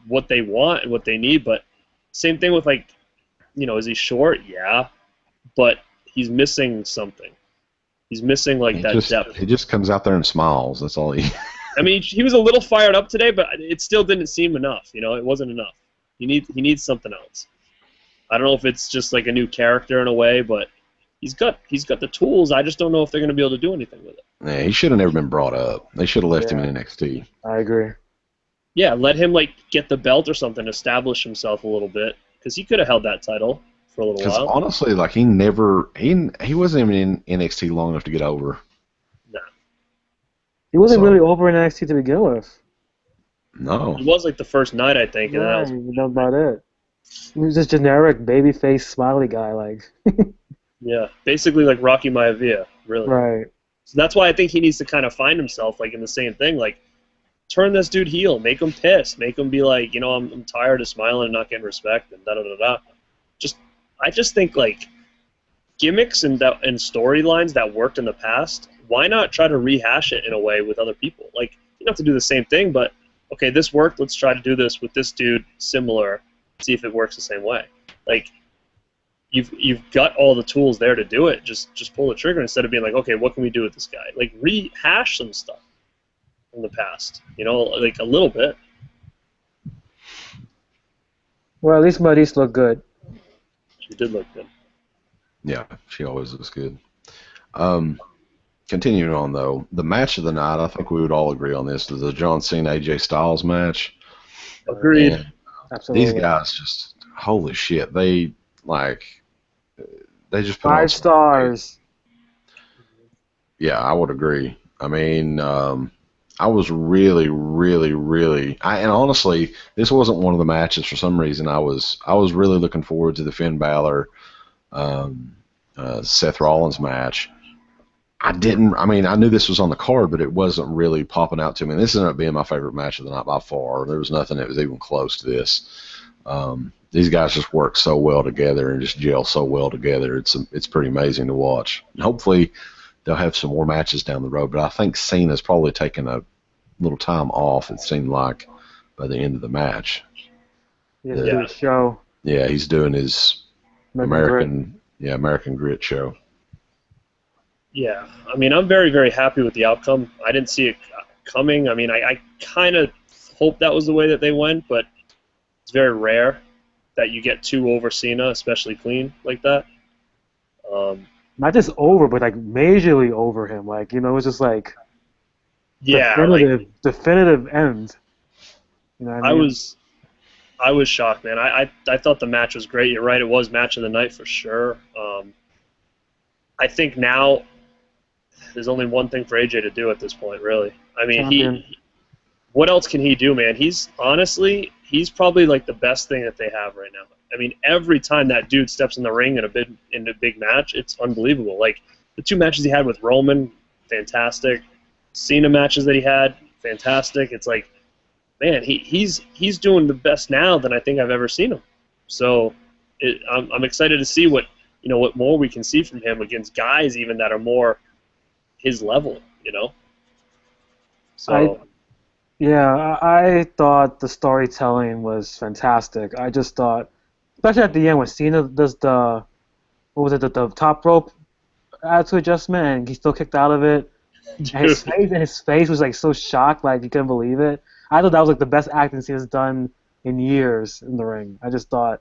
what they want and what they need, but same thing with, like, is he short? Yeah. But he's missing something. He's missing depth. He just comes out there and smiles. That's all he. I mean, he was a little fired up today, but it still didn't seem enough. It wasn't enough. He needs something else. I don't know if it's just like a new character in a way, but he's got the tools. I just don't know if they're going to be able to do anything with it. Yeah, he should have never been brought up. They should have left him in NXT. I agree. Yeah, let him get the belt or something, establish himself a little bit, because he could have held that title for a little while. Honestly, he wasn't even in NXT long enough to get over. No. He wasn't really over in NXT to begin with. No. It was like the first night, I think. Yeah, that was about it. He was just generic babyface smiley guy, like. Yeah, basically like Rocky Maivia, really. Right. So that's why I think he needs to kind of find himself, like, in the same thing, like, turn this dude heel, make him pissed, make him be like, I'm tired of smiling and not getting respect, and da-da-da-da. I just think, like, gimmicks and storylines that worked in the past, why not try to rehash it in a way with other people? Like, you don't have to do the same thing, but, okay, this worked, let's try to do this with this dude, similar, see if it works the same way. Like, you've got all the tools there to do it, just pull the trigger instead of being like, okay, what can we do with this guy? Like, rehash some stuff from the past, like a little bit. Well, at least Maurice looked good. She did look good. Yeah, she always looks good. Continuing on, though, the match of the night, I think we would all agree on this, is the John Cena AJ Styles match. Agreed. And absolutely. These guys just, holy shit, they just put 5 stars. Yeah, I would agree. I mean, I was really, really, really, and honestly, this wasn't one of the matches for some reason. I was really looking forward to the Finn Balor, Seth Rollins match. I knew this was on the card, but it wasn't really popping out to me. And this ended up being my favorite match of the night by far. There was nothing that was even close to this. These guys just work so well together and just gel so well together. It's pretty amazing to watch. And hopefully they'll have some more matches down the road, but I think Cena's probably taken a little time off, it seemed like, by the end of the match. Yeah, show. Yeah, he's doing his American Grit show. Yeah, I mean, I'm very, very happy with the outcome. I didn't see it coming. I mean, I kind of hoped that was the way that they went, but it's very rare that you get 2 over Cena, especially clean like that. Not just over, but like majorly over him. Like, it was just like definitive end. You know what I mean? I was shocked, man. I thought the match was great. You're right, it was match of the night for sure. I think now there's only one thing for AJ to do at this point, really. I mean, what else can he do, man? He's probably like the best thing that they have right now. I mean, every time that dude steps in the ring in a big match, it's unbelievable. Like, the 2 matches he had with Roman, fantastic. Cena matches that he had, fantastic. It's like, man, he's doing the best now than I think I've ever seen him. So I'm excited to see what more we can see from him against guys even that are more his level, So. I thought the storytelling was fantastic. I just thought, especially at the end when Cena does the top rope attitude adjustment and he still kicked out of it. And his face was like so shocked, like he couldn't believe it. I thought that was like the best acting Cena's done in years in the ring. I just thought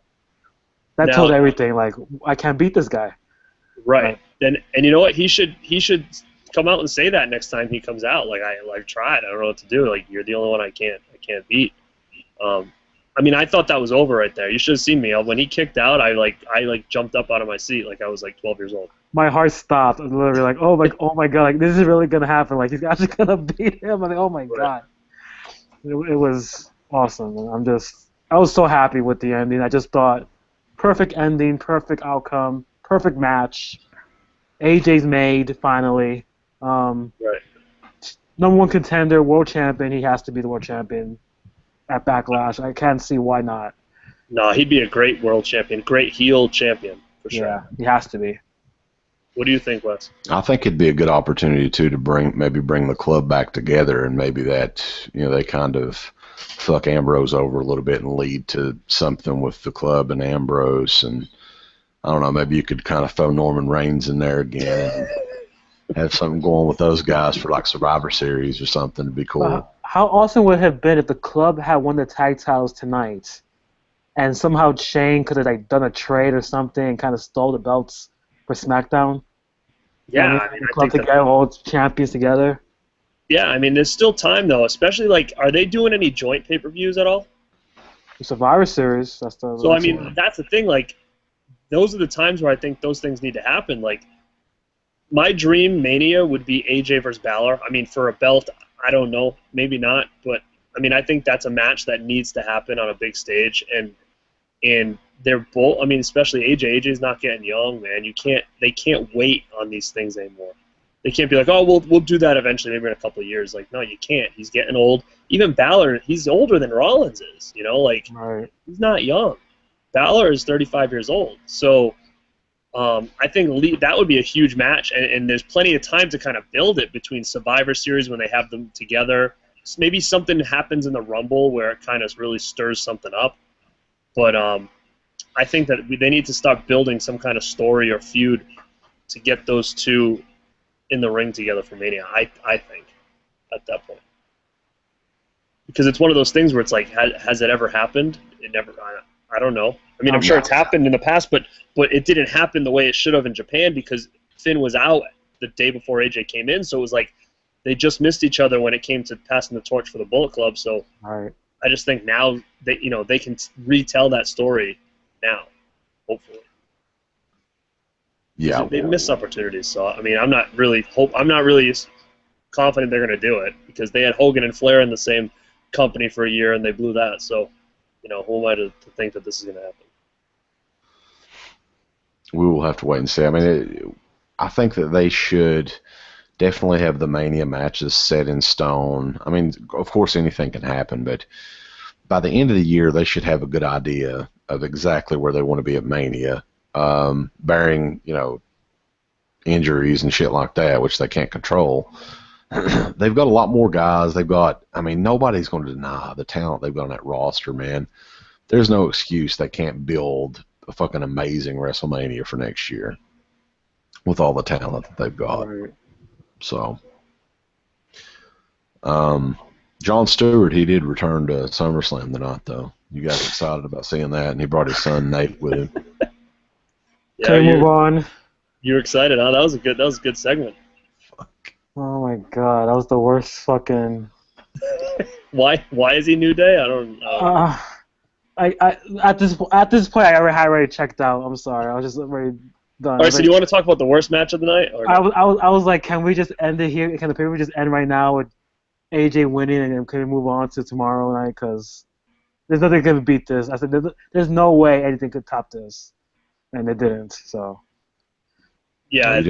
that told everything. Like, I can't beat this guy. Right. And you know what? He should come out and say that next time he comes out. Like, I've tried. I don't know what to do. Like, you're the only one I can't beat. I mean, I thought that was over right there. You should have seen me. When he kicked out, I jumped up out of my seat like I was like 12 years old. My heart stopped. I was literally like, oh my god, like this is really gonna happen. Like, he's actually gonna beat him. I'm like, oh my god. It was awesome. I was so happy with the ending. I just thought perfect ending, perfect outcome, perfect match. AJ's made finally. Right. Number one contender, world champion. He has to be the world champion at Backlash. I can't see why not. No, he'd be a great world champion, great heel champion for sure. Yeah, he has to be. What do you think, Wes? I think it'd be a good opportunity too to bring the club back together, and maybe that they kind of fuck Ambrose over a little bit and lead to something with the club and Ambrose, and I don't know, maybe you could kind of throw Norman Reigns in there again. And have something going with those guys for like Survivor Series or something to be cool. How awesome would it have been if the club had won the tag titles tonight, and somehow Shane could have like done a trade or something and kind of stole the belts for SmackDown? Yeah, I mean, the club together, all champions together. Yeah, I mean, there's still time though. Especially like, are they doing any joint pay-per-views at all? The Survivor Series. So I mean, that's the thing. Like, those are the times where I think those things need to happen. Like, my dream Mania would be AJ versus Balor. I mean, for a belt, I don't know, maybe not, but I mean, I think that's a match that needs to happen on a big stage, and they're both. I mean, especially AJ. AJ's not getting young, man. They can't wait on these things anymore. They can't be like, oh, we'll do that eventually, maybe in a couple of years. Like, no, you can't. He's getting old. Even Balor, he's older than Rollins is. Like, right. He's not young. Balor is 35 years old, so. I think that would be a huge match, and there's plenty of time to kind of build it between Survivor Series when they have them together. So maybe something happens in the Rumble where it kind of really stirs something up. But I think that they need to start building some kind of story or feud to get those two in the ring together for Mania, I think, at that point. Because it's one of those things where it's like, has it ever happened? It never. I don't know. I mean, I'm sure it's happened in the past, but it didn't happen the way it should have in Japan because Finn was out the day before AJ came in, so it was like they just missed each other when it came to passing the torch for the Bullet Club. So right. I just think now they can retell that story now, hopefully. Yeah, they missed opportunities. So I mean, I'm not really confident they're going to do it because they had Hogan and Flair in the same company for a year and they blew that. So who am I to think that this is going to happen? We will have to wait and see. I mean, I think that they should definitely have the Mania matches set in stone. I mean, of course, anything can happen, but by the end of the year, they should have a good idea of exactly where they want to be at Mania, barring, injuries and shit like that, which they can't control. They've got a lot more guys. Nobody's going to deny the talent they've got on that roster, man. There's no excuse they can't build a fucking amazing WrestleMania for next year with all the talent that they've got. Right. So, Jon Stewart, he did return to SummerSlam tonight, though. You guys excited about seeing that? And he brought his son Nate with him. Yeah, can we move on? You're excited, huh? That was a good segment. Fuck. Oh my god, that was the worst fucking. Why is he New Day? I don't know. At this point, I already checked out. I'm sorry, I was just already done. All right, so do you want to talk about the worst match of the night? Or no? I was like, can we just end it here? Can the paper just end right now with AJ winning, and then can we move on to tomorrow night? Because there's nothing gonna beat this. I said, there's no way anything could top this, and it didn't. So. Yeah, you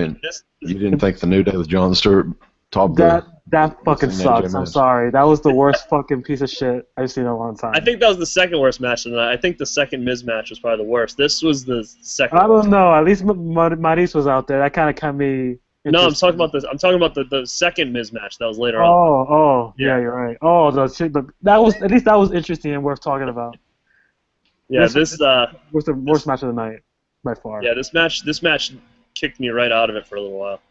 didn't think the New Day with Jon Stewart topped that fucking sucks. I'm sorry. That was the worst fucking piece of shit I've seen in a long time. I think that was the second worst match of the night. I think the second Miz match was probably the worst. This was the second. I don't know. At least Maurice was out there. That kind of kept me. No, I'm talking about this. I'm talking about the second Miz match that was later on. Oh, yeah, you're right. Oh, that was interesting and worth talking about. Yeah, this was the worst match of the night by far. Yeah, this match kicked me right out of it for a little while.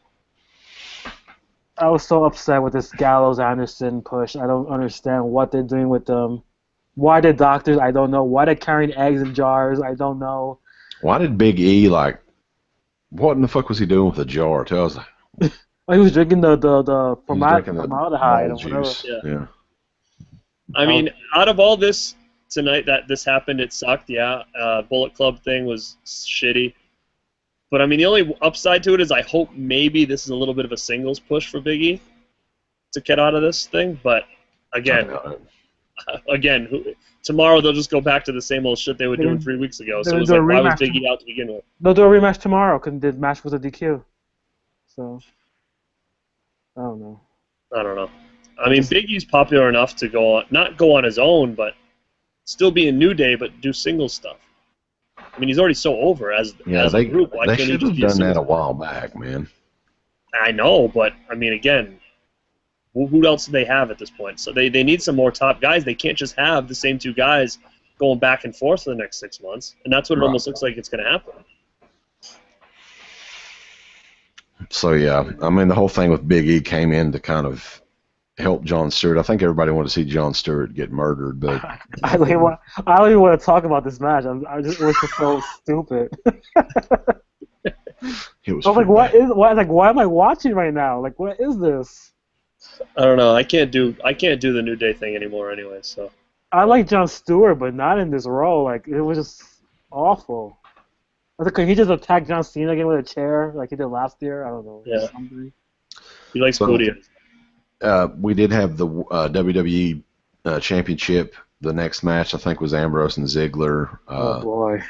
I was so upset with this Gallows-Anderson push. I don't understand what they're doing with them. Why the doctors? I don't know. Why they're carrying eggs in jars? I don't know. Why did Big E, what in the fuck was he doing with the jar? Tell us. He was drinking the formaldehyde or whatever. Yeah. I mean, out of all this tonight that this happened, it sucked, yeah. Bullet Club thing was shitty. But, I mean, the only upside to it is I hope maybe this is a little bit of a singles push for Big E to get out of this thing. But, again, again, tomorrow they'll just go back to the same old shit they were doing 3 weeks ago. So it was like, why was Big E out to begin with? They'll do a rematch tomorrow because the match was a DQ. So, I don't know. I don't know. I mean, Big E's popular enough to go on, not go on his own, but still be in New Day, but do singles stuff. I mean, he's already so over as a group. Why they can't he should have just done that a while back, man. I know, but I mean, again, who else do they have at this point? So they need some more top guys. They can't just have the same two guys going back and forth for the next 6 months, and that's what it almost looks like it's going to happen. So yeah, I mean, the whole thing with Big E came in to kind of help Jon Stewart. I think everybody wanted to see Jon Stewart get murdered, but I don't even want to talk about this match. It was just so stupid. it was. I was like, why am I watching right now? Like, what is this? I don't know. I can't do the New Day thing anymore anyway. So I like Jon Stewart, but not in this role. Like, it was just awful. I was like, could he just attack John Cena again with a chair like he did last year? I don't know. Yeah. He likes booty. We did have the WWE Championship. The next match, I think, was Ambrose and Ziggler. Oh, boy.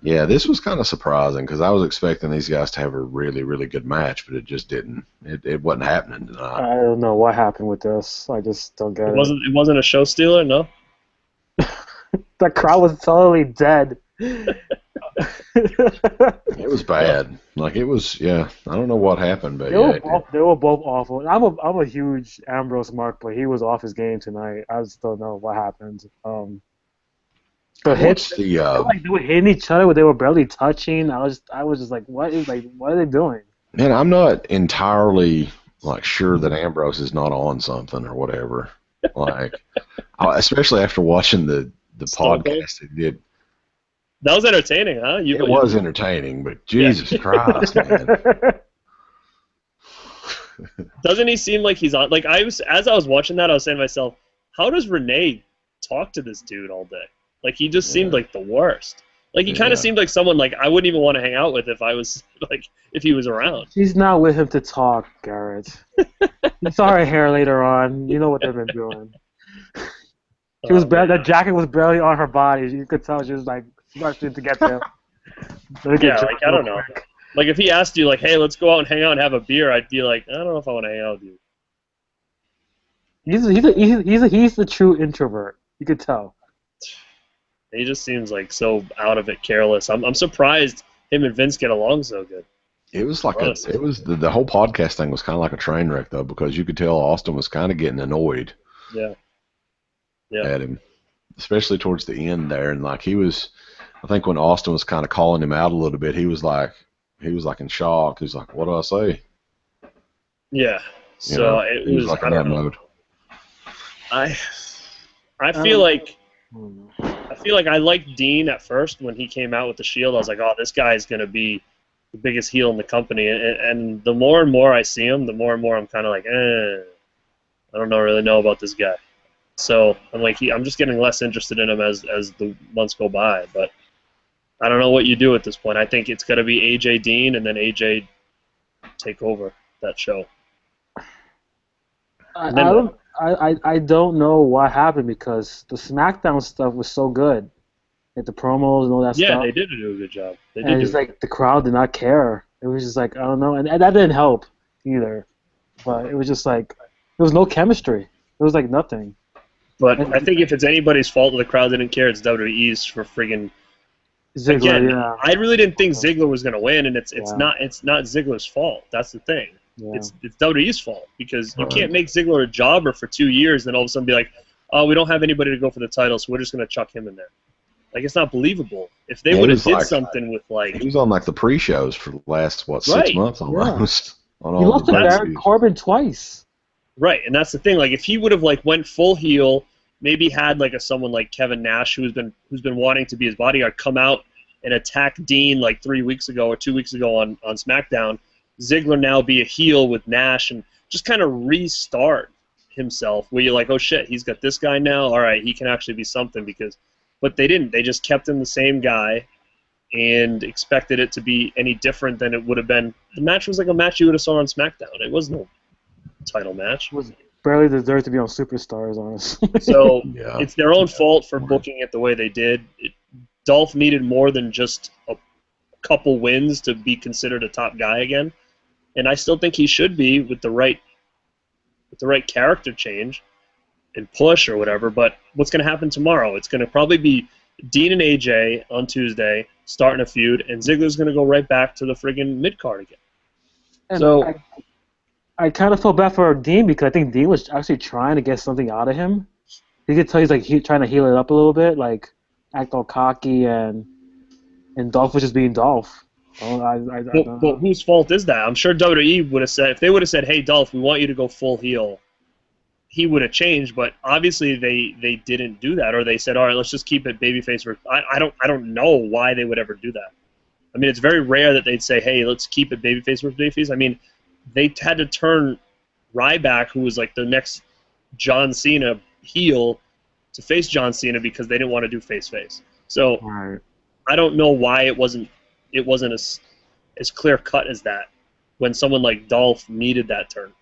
Yeah, this was kind of surprising because I was expecting these guys to have a really, really good match, but it just didn't. It wasn't happening tonight. I don't know what happened with this. I just don't get it. It wasn't a show stealer, no? The crowd was totally dead. It was bad. Like, it was, yeah. I don't know what happened, but they were both awful. I'm a huge Ambrose mark, but he was off his game tonight. I just don't know what happened. The hits, they were hitting each other, but they were barely touching. I was just like, what are they doing? Man, I'm not entirely sure that Ambrose is not on something or whatever. Especially after watching the podcast they did. That was entertaining, huh? It was entertaining, but Jesus Christ, man. Doesn't he seem like he's on? As I was watching that, I was saying to myself, how does Renee talk to this dude all day? Like, he just seemed like the worst. Like, he kind of seemed like someone I wouldn't even want to hang out with if if he was around. She's not with him to talk, Garrett. You saw her hair later on. You know what they've been doing. That jacket was barely on her body. You could tell she was rushing to get there. Yeah, I don't know. Like, if he asked you, hey, let's go out and hang out and have a beer, I'd be like, I don't know if I want to hang out with you. He's the true introvert. You could tell. He just seems so out of it, careless. I'm surprised him and Vince get along so good. It was the whole podcast thing was kind of like a train wreck though, because you could tell Austin was kind of getting annoyed. Yeah. At him, especially towards the end there, and he was. I think when Austin was kind of calling him out a little bit, he was in shock. He was like, "What do I say?" Yeah. So it was in that mode. I feel like I liked Dean at first when he came out with the Shield. I was like, oh, this guy is going to be the biggest heel in the company. And the more and more I see him, the more and more I'm kind of like, I don't really know about this guy. So I'm just getting less interested in him as the months go by. But I don't know what you do at this point. I think it's going to be AJ Dean and then AJ take over that show. I don't know what happened because the SmackDown stuff was so good. The promos and all that stuff. Yeah, they did do a good job. The crowd did not care. It was just I don't know. And that didn't help either. But it was just there was no chemistry. It was nothing. But I think if it's anybody's fault that the crowd didn't care, it's WWE's for friggin' Ziggler. Again, yeah. I really didn't think Ziggler was going to win, and it's not Ziggler's fault. That's the thing. Yeah. It's WWE's fault because you can't make Ziggler a jobber for 2 years, then all of a sudden be like, oh, we don't have anybody to go for the title, so we're just going to chuck him in there. It's not believable. If they would have did something with he was on the pre-shows for the last 6 months almost. Yeah. He lost to Baron Corbin twice. Right, and that's the thing. If he would have went full heel, maybe had someone like Kevin Nash who's been wanting to be his bodyguard come out and attack Dean 3 weeks ago or 2 weeks ago on SmackDown. Ziggler now be a heel with Nash and just kind of restart himself where you're like, oh shit, he's got this guy now. All right, he can actually be something but they didn't. They just kept him the same guy and expected it to be any different than it would have been. The match was like a match you would have saw on SmackDown. It was no title match. barely deserve to be on Superstars, honestly. So Yeah. it's their own fault for booking it the way they did. Dolph needed more than just a couple wins to be considered a top guy again, and I still think he should be with the right character change and push or whatever. But what's going to happen tomorrow? It's going to probably be Dean and AJ on Tuesday starting a feud, and Ziggler's going to go right back to the friggin' mid-card again. And So I kind of felt bad for Dean because I think Dean was actually trying to get something out of him. You could tell he's like trying to heal it up a little bit, like act all cocky, and Dolph was just being Dolph. But whose fault is that? I'm sure WWE would have said, if they would have said, "Hey Dolph, we want you to go full heel," he would have changed. But obviously they didn't do that, or they said, "All right, let's just keep it babyface." I don't know why they would ever do that. I mean, it's very rare that they'd say, "Hey, let's keep it babyface versus babyface." I mean, they had to turn Ryback, who was like the next John Cena heel, to face John Cena because they didn't want to do face-face. So Right. I don't know why it wasn't as clear cut as that when someone like Dolph needed that turn.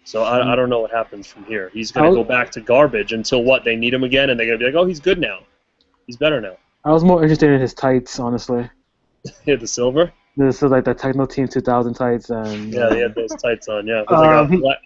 So I don't know what happens from here. He's going to go back to garbage until what? They need him again, and they're going to be like, "Oh, he's good now. He's better now." I was more interested in his tights, honestly. Yeah, the silver. This is like the Techno Team 2000 tights, and He had those tights on. Yeah, it was like a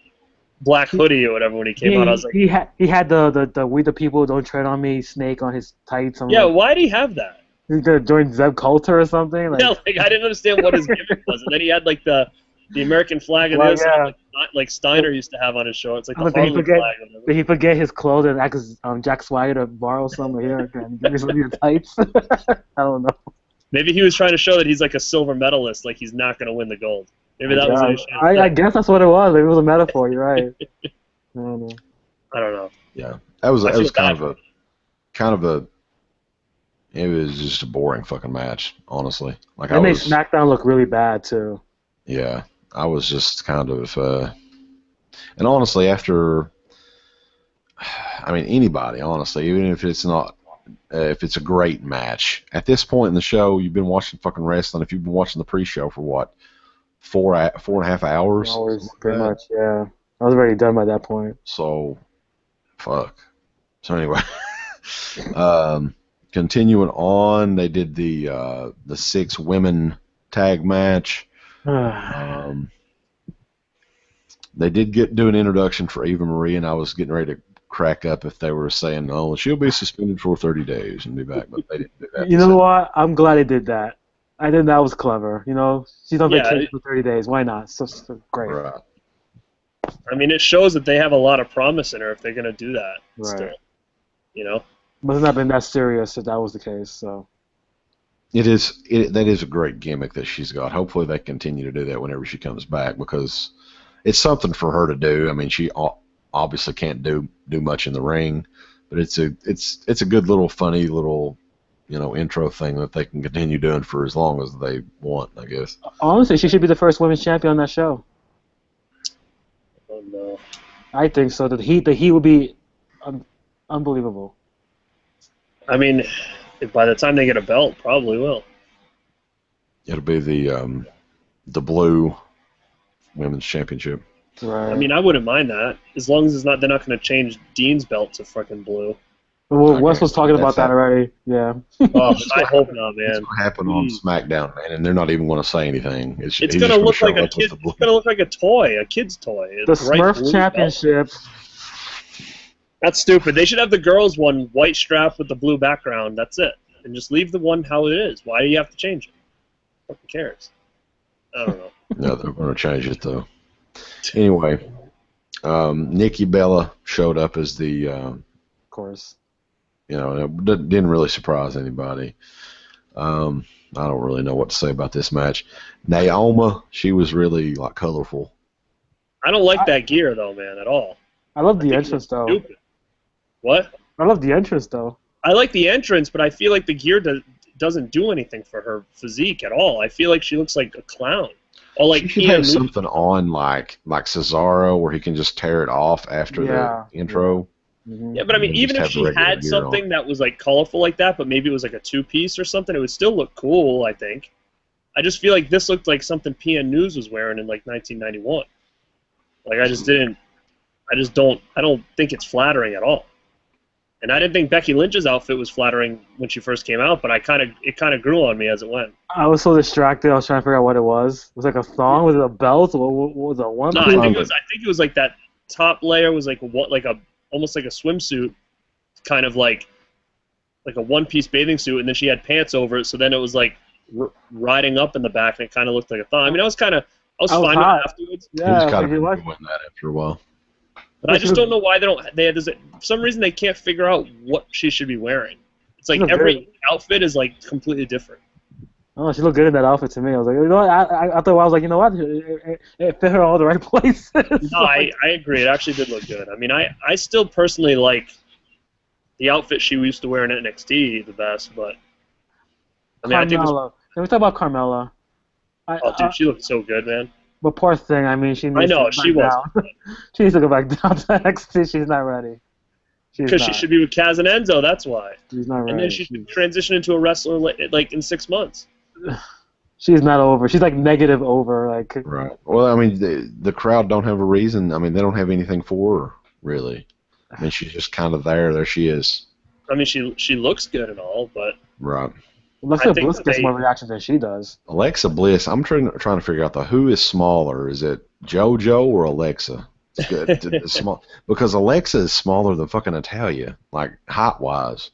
black hoodie or whatever when he came out. I was like, he had the "We the People Don't Tread on Me" snake on his tights. yeah, why did he have that? He's gonna join Zeb Coulter or something. Like, Yeah, like I didn't understand what his gimmick was, and then he had like the American flag on the other side, like Steiner used to have on his shorts, like the Harlem flag. Did he forget his clothes and ask Jack Swagger to borrow some here and give me some of your tights? I don't know. Maybe he was trying to show that he's like a silver medalist, like he's not going to win the gold. Maybe that was the issue. I guess that's what it was. Maybe it was a metaphor. You're right. I don't know. Yeah, that was kind of a. It was just a boring fucking match, honestly. Like it made SmackDown look really bad too. Yeah, I was just kind of, and honestly, after, I mean, anybody, honestly, even if it's not. If it's a great match, at this point in the show, you've been watching fucking wrestling. If you've been watching the pre-show for what, 4.5 hours? Pretty much, yeah. I was already done by that point. So, fuck. So anyway, continuing on, they did the 6 women tag match. They did do an introduction for Eva Marie, and I was getting ready to crack up if they were saying, "Oh, she'll be suspended for 30 days and be back," but they didn't do that. You know what? I'm glad they did that. I think that was clever. You know, she's on vacation for 30 days. Why not? So great. Right. I mean, it shows that they have a lot of promise in her if they're going to do that. Right. Still, you know. Must not been that serious if that was the case. So. That is a great gimmick that she's got. Hopefully they continue to do that whenever she comes back because it's something for her to do. I mean, she obviously can't do much in the ring, but it's a good little funny little intro thing that they can continue doing for as long as they want, I guess. Honestly, she should be the first women's champion on that show. Oh no. I think so. The heat will be unbelievable. I mean, by the time they get a belt, probably will. It'll be the blue women's championship. Right. I mean, I wouldn't mind that as long as they're not going to change Dean's belt to fucking blue. Well, Wes was talking about that already. Yeah. Oh, I hope not, man. It's going to happen on SmackDown, man, and they're not even going to say anything. It's going to look like a kid. It's going to look like a toy, a kid's toy. The Smurf Championship. That's stupid. They should have the girls one white strap with the blue background. That's it, and just leave the one how it is. Why do you have to change it? Who cares? I don't know. No, they're going to change it though. Anyway, Nikki Bella showed up as the. Of course. It didn't really surprise anybody. I don't really know what to say about this match. Naomi, she was really colorful. I don't like that gear though, man, at all. I love the entrance though. Stupid. What? I love the entrance though. I like the entrance, but I feel like the gear doesn't do anything for her physique at all. I feel like she looks like a clown. Or like she should have something on like Cesaro where he can just tear it off after the intro. Mm-hmm. Yeah, but I mean, even if she had something that was colorful like that, but maybe it was like a 2-piece or something, it would still look cool, I think. I just feel like this looked like something PN News was wearing in 1991. Like I don't think it's flattering at all. And I didn't think Becky Lynch's outfit was flattering when she first came out, but it kind of grew on me as it went. I was so distracted. I was trying to figure out what it was. It was like a thong. Was it a belt? What was it? One? No, I think it was like that top layer was like almost like a swimsuit, kind of like a one-piece bathing suit, and then she had pants over it. So then it was like riding up in the back, and it kind of looked like a thong. I mean, I was fine with it afterwards. Yeah, he's got to be doing that after a while. But I just don't know why for some reason they can't figure out what she should be wearing. It's like every outfit is like completely different. Oh, she looked good in that outfit to me. I was like, you know what? I thought I was like, you know what? It fit her all the right places. No, I agree. It actually did look good. I mean, I still personally like the outfit she used to wear in NXT the best, but I mean, Carmella. Can we talk about Carmella? Dude, she looked so good, man. But poor thing. I mean, she needs she was. She needs to go back down to NXT. She's not ready. Because she should be with Kaz and Enzo. That's why. She's not ready. And then she should transition into a wrestler like in 6 months. She's not over. She's like negative over. Like. Right. Well, I mean, the crowd don't have a reason. I mean, they don't have anything for her, really. I mean, she's just kind of there. There she is. I mean, she looks good and all, but. Right. Alexa Bliss gets more reaction than she does. Alexa Bliss, I'm trying to figure out who is smaller. Is it JoJo or Alexa? It's small because Alexa is smaller than fucking Natalya, like height-wise.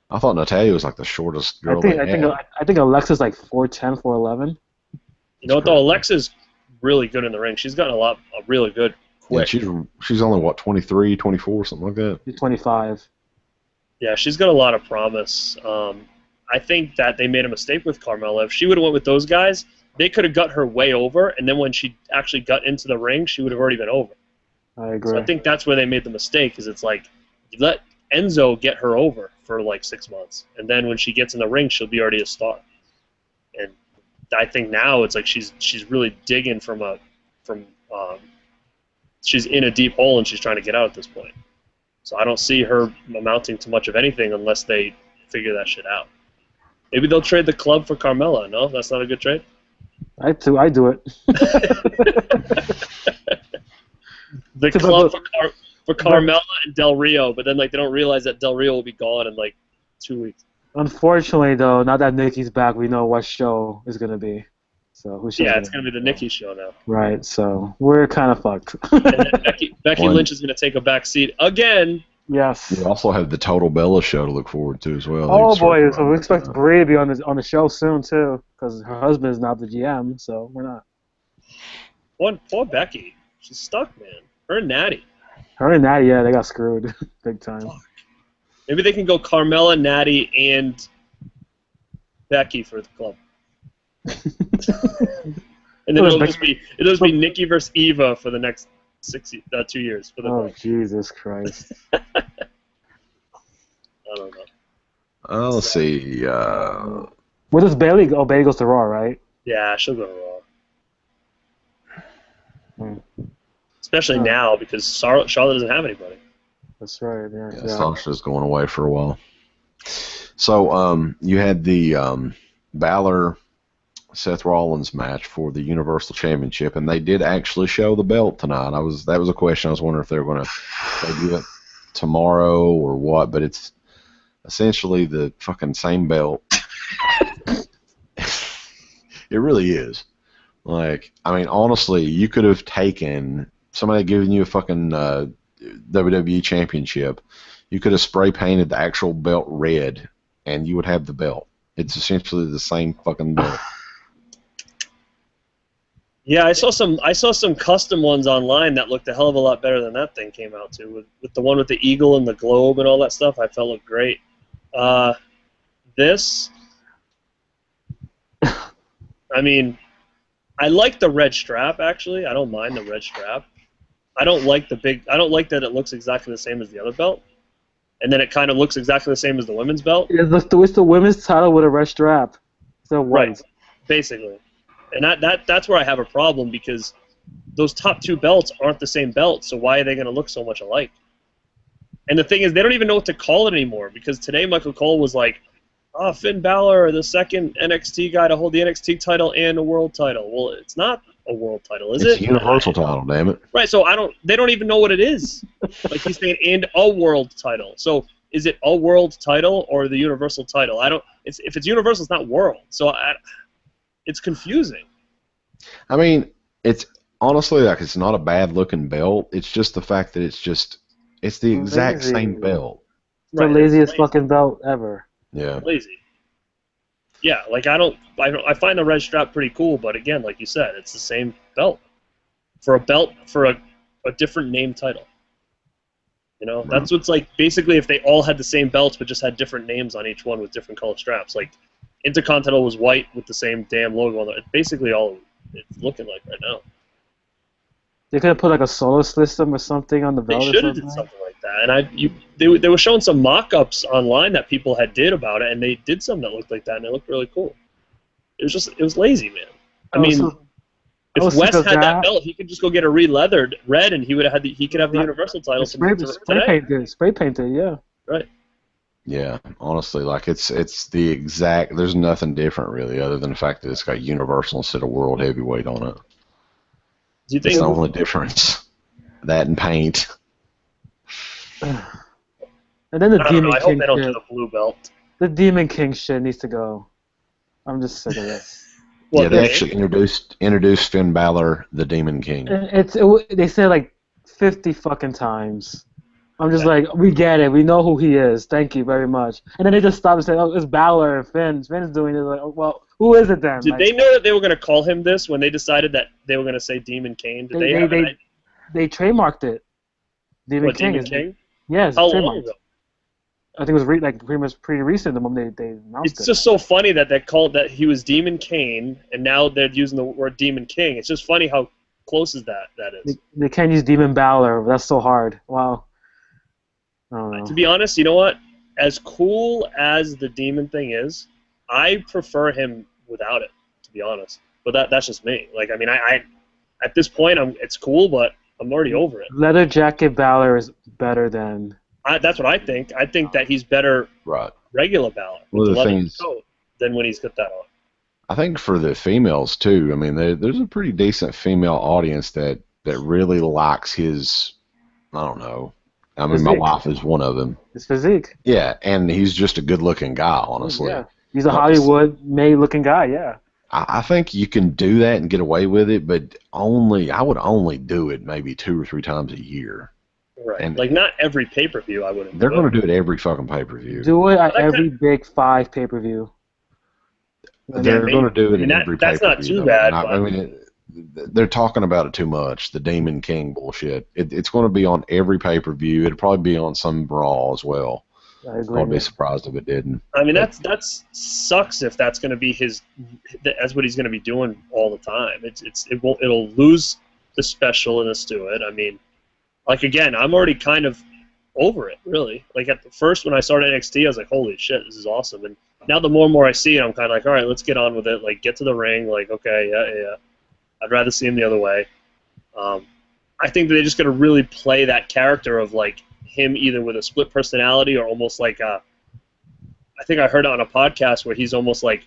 I thought Natalya was like the shortest girl. I think Alexa's like 4'10", 4'11". You know what though? Alexa's really good in the ring. She's gotten a really good quick. Yeah, she's only what 23, 24, something like that. She's 25. Yeah, she's got a lot of promise. I think that they made a mistake with Carmella. If she would have went with those guys, they could have got her way over, and then when she actually got into the ring, she would have already been over. I agree. So I think that's where they made the mistake, is it's like, you let Enzo get her over for like 6 months, and then when she gets in the ring, she'll be already a star. And I think now it's like she's really digging she's in a deep hole and she's trying to get out at this point. So I don't see her amounting to much of anything unless they figure that shit out. Maybe they'll trade the club for Carmella. No, that's not a good trade. I do it. The club for Carmella and Del Rio, but then like they don't realize that Del Rio will be gone in like 2 weeks. Unfortunately, though, now that Nikki's back, we know what show is gonna be. So it's gonna be the Nikki show now. Right. So we're kind of fucked. And then Becky Lynch is gonna take a back seat again. Yes. We also have the Total Bella show to look forward to as well. Oh boy, so we expect Brie to be on the show soon too, because her husband is now the GM, so we're not. Poor Becky, she's stuck, man. Her and Natty. Yeah, they got screwed big time. Fuck. Maybe they can go Carmella, Natty, and Becky for the club. And then it'll just be Nikki versus Eva for the next 2 years. For the club. Jesus Christ. I don't know. Let's see. Where does Bayley go? Oh, Bayley goes to Raw, right? Yeah, she'll go to Raw. Especially now because Charlotte doesn't have anybody. That's right. Yeah. Sasha's going away for a while. So you had the Balor Seth Rollins match for the Universal Championship, and they did actually show the belt tonight. That was a question. I was wondering if they were going to do it tomorrow or what, but it's essentially the fucking same belt. It really is. Like, I mean, honestly, you could have taken somebody giving you a fucking WWE Championship. You could have spray painted the actual belt red, and you would have the belt. It's essentially the same fucking belt. Yeah, I saw some custom ones online that looked a hell of a lot better than that thing came out to. With the one with the eagle and the globe and all that stuff, I felt looked great. This, I mean, I like the red strap actually. I don't mind the red strap. I don't like that it looks exactly the same as the other belt, and then it kind of looks exactly the same as the women's belt. It's the women's title with a red strap. So right, basically. And that's where I have a problem, because those top two belts aren't the same belt, so why are they going to look so much alike? And the thing is, they don't even know what to call it anymore, because today Michael Cole was like, Finn Balor, the second NXT guy to hold the NXT title and a world title. Well, it's not a world title, is It's it? a universal title, damn it. Right, so they don't even know what it is. Like he's saying, and a world title. So is it a world title or the universal title? If it's universal, it's not world. So it's confusing. I mean, it's honestly like it's not a bad looking belt. It's just the fact that it's the exact same belt. It's the laziest fucking belt ever. Yeah. Lazy. Yeah, like I find the red strap pretty cool, but again, like you said, it's the same belt for a different name title. You know, that's what's like basically if they all had the same belts but just had different names on each one with different color straps. Like Intercontinental was white with the same damn logo on it. It's basically all it's looking like right now. They could have put like a solo system or something on the belt. They should have did something like that. And they were showing some mock-ups online that people had did about it, and they did some that looked like that, and it looked really cool. It was lazy, man. I mean, if Wes had that belt, he could just go get a re-leathered red, and he could have the Universal title. Spray painted, yeah. Right. Yeah, honestly, like it's the exact. There's nothing different really, other than the fact that it's got Universal instead of World Heavyweight on it. Do you think it's the only difference? That and paint. And then the Demon King. I hope they don't do the blue belt. The Demon King shit needs to go. I'm just sick of this. Yeah, they actually introduced Finn Balor, the Demon King. They said like 50 fucking times. I'm just like, we get it. We know who he is. Thank you very much. And then they just stop and say, oh, it's Balor and Finn. Finn's doing it. Like, oh, well, who is it then? Did they know that they were going to call him this when they decided that they were going to say Demon King? Did they trademarked it. Demon King? Yes. How long ago? I think it was pretty recent the moment they announced it. It's just so funny that they called that he was Demon Kane, and now they're using the word Demon King. It's just funny how close is that is. They can't use Demon Balor. That's so hard. Wow. I don't know. To be honest, you know what? As cool as the Demon thing is, I prefer him without it, to be honest. But that's just me. Like, I mean, I at this point, it's cool, but I'm already over it. Leather Jacket Balor is better than... That's what I think. I think that he's better regular Balor with the leather coat than when he's got that on. I think for the females, too, I mean, there's a pretty decent female audience that really likes his, I don't know. I mean, my wife is one of them. His physique. Yeah, and he's just a good-looking guy, honestly. Yeah, he's a Hollywood-made-looking guy, yeah. I think you can do that and get away with it, but I would only do it maybe 2 or 3 times a year. Right. And like, not every pay-per-view I wouldn't. They're going to do it every fucking pay-per-view. Do it at every Big 5 pay-per-view. They're going to do it in every pay-per-view. That's not too bad. I mean, they're talking about it too much, the Demon King bullshit. It's going to be on every pay-per-view. It'll probably be on some Raw as well. I agree. I'd be surprised if it didn't. I mean, that sucks if that's going to be that's what he's going to be doing all the time. It'll lose the specialness to it. I mean, like, again, I'm already kind of over it, really. Like, at the first, when I started NXT, I was like, holy shit, this is awesome. And now the more and more I see it, I'm kind of like, all right, let's get on with it. Like, get to the ring. Like, okay, yeah. I'd rather see him the other way. I think that they're just going to really play that character of, like, him either with a split personality or almost like I think I heard it on a podcast where he's almost like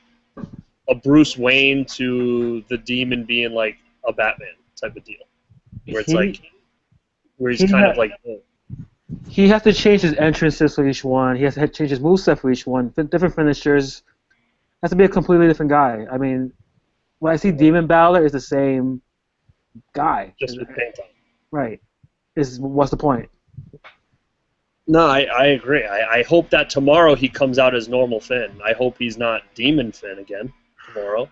a Bruce Wayne to the Demon being like a Batman type of deal. Where it's where he's kind of like... He has to change his entrances for each one. He has to change his moveset for each one. Different finishers. Has to be a completely different guy. I mean, when I see Demon Balor, it's the same guy. Just with paint on. Right. What's the point? No, I agree. I hope that tomorrow he comes out as normal Finn. I hope he's not Demon Finn again tomorrow.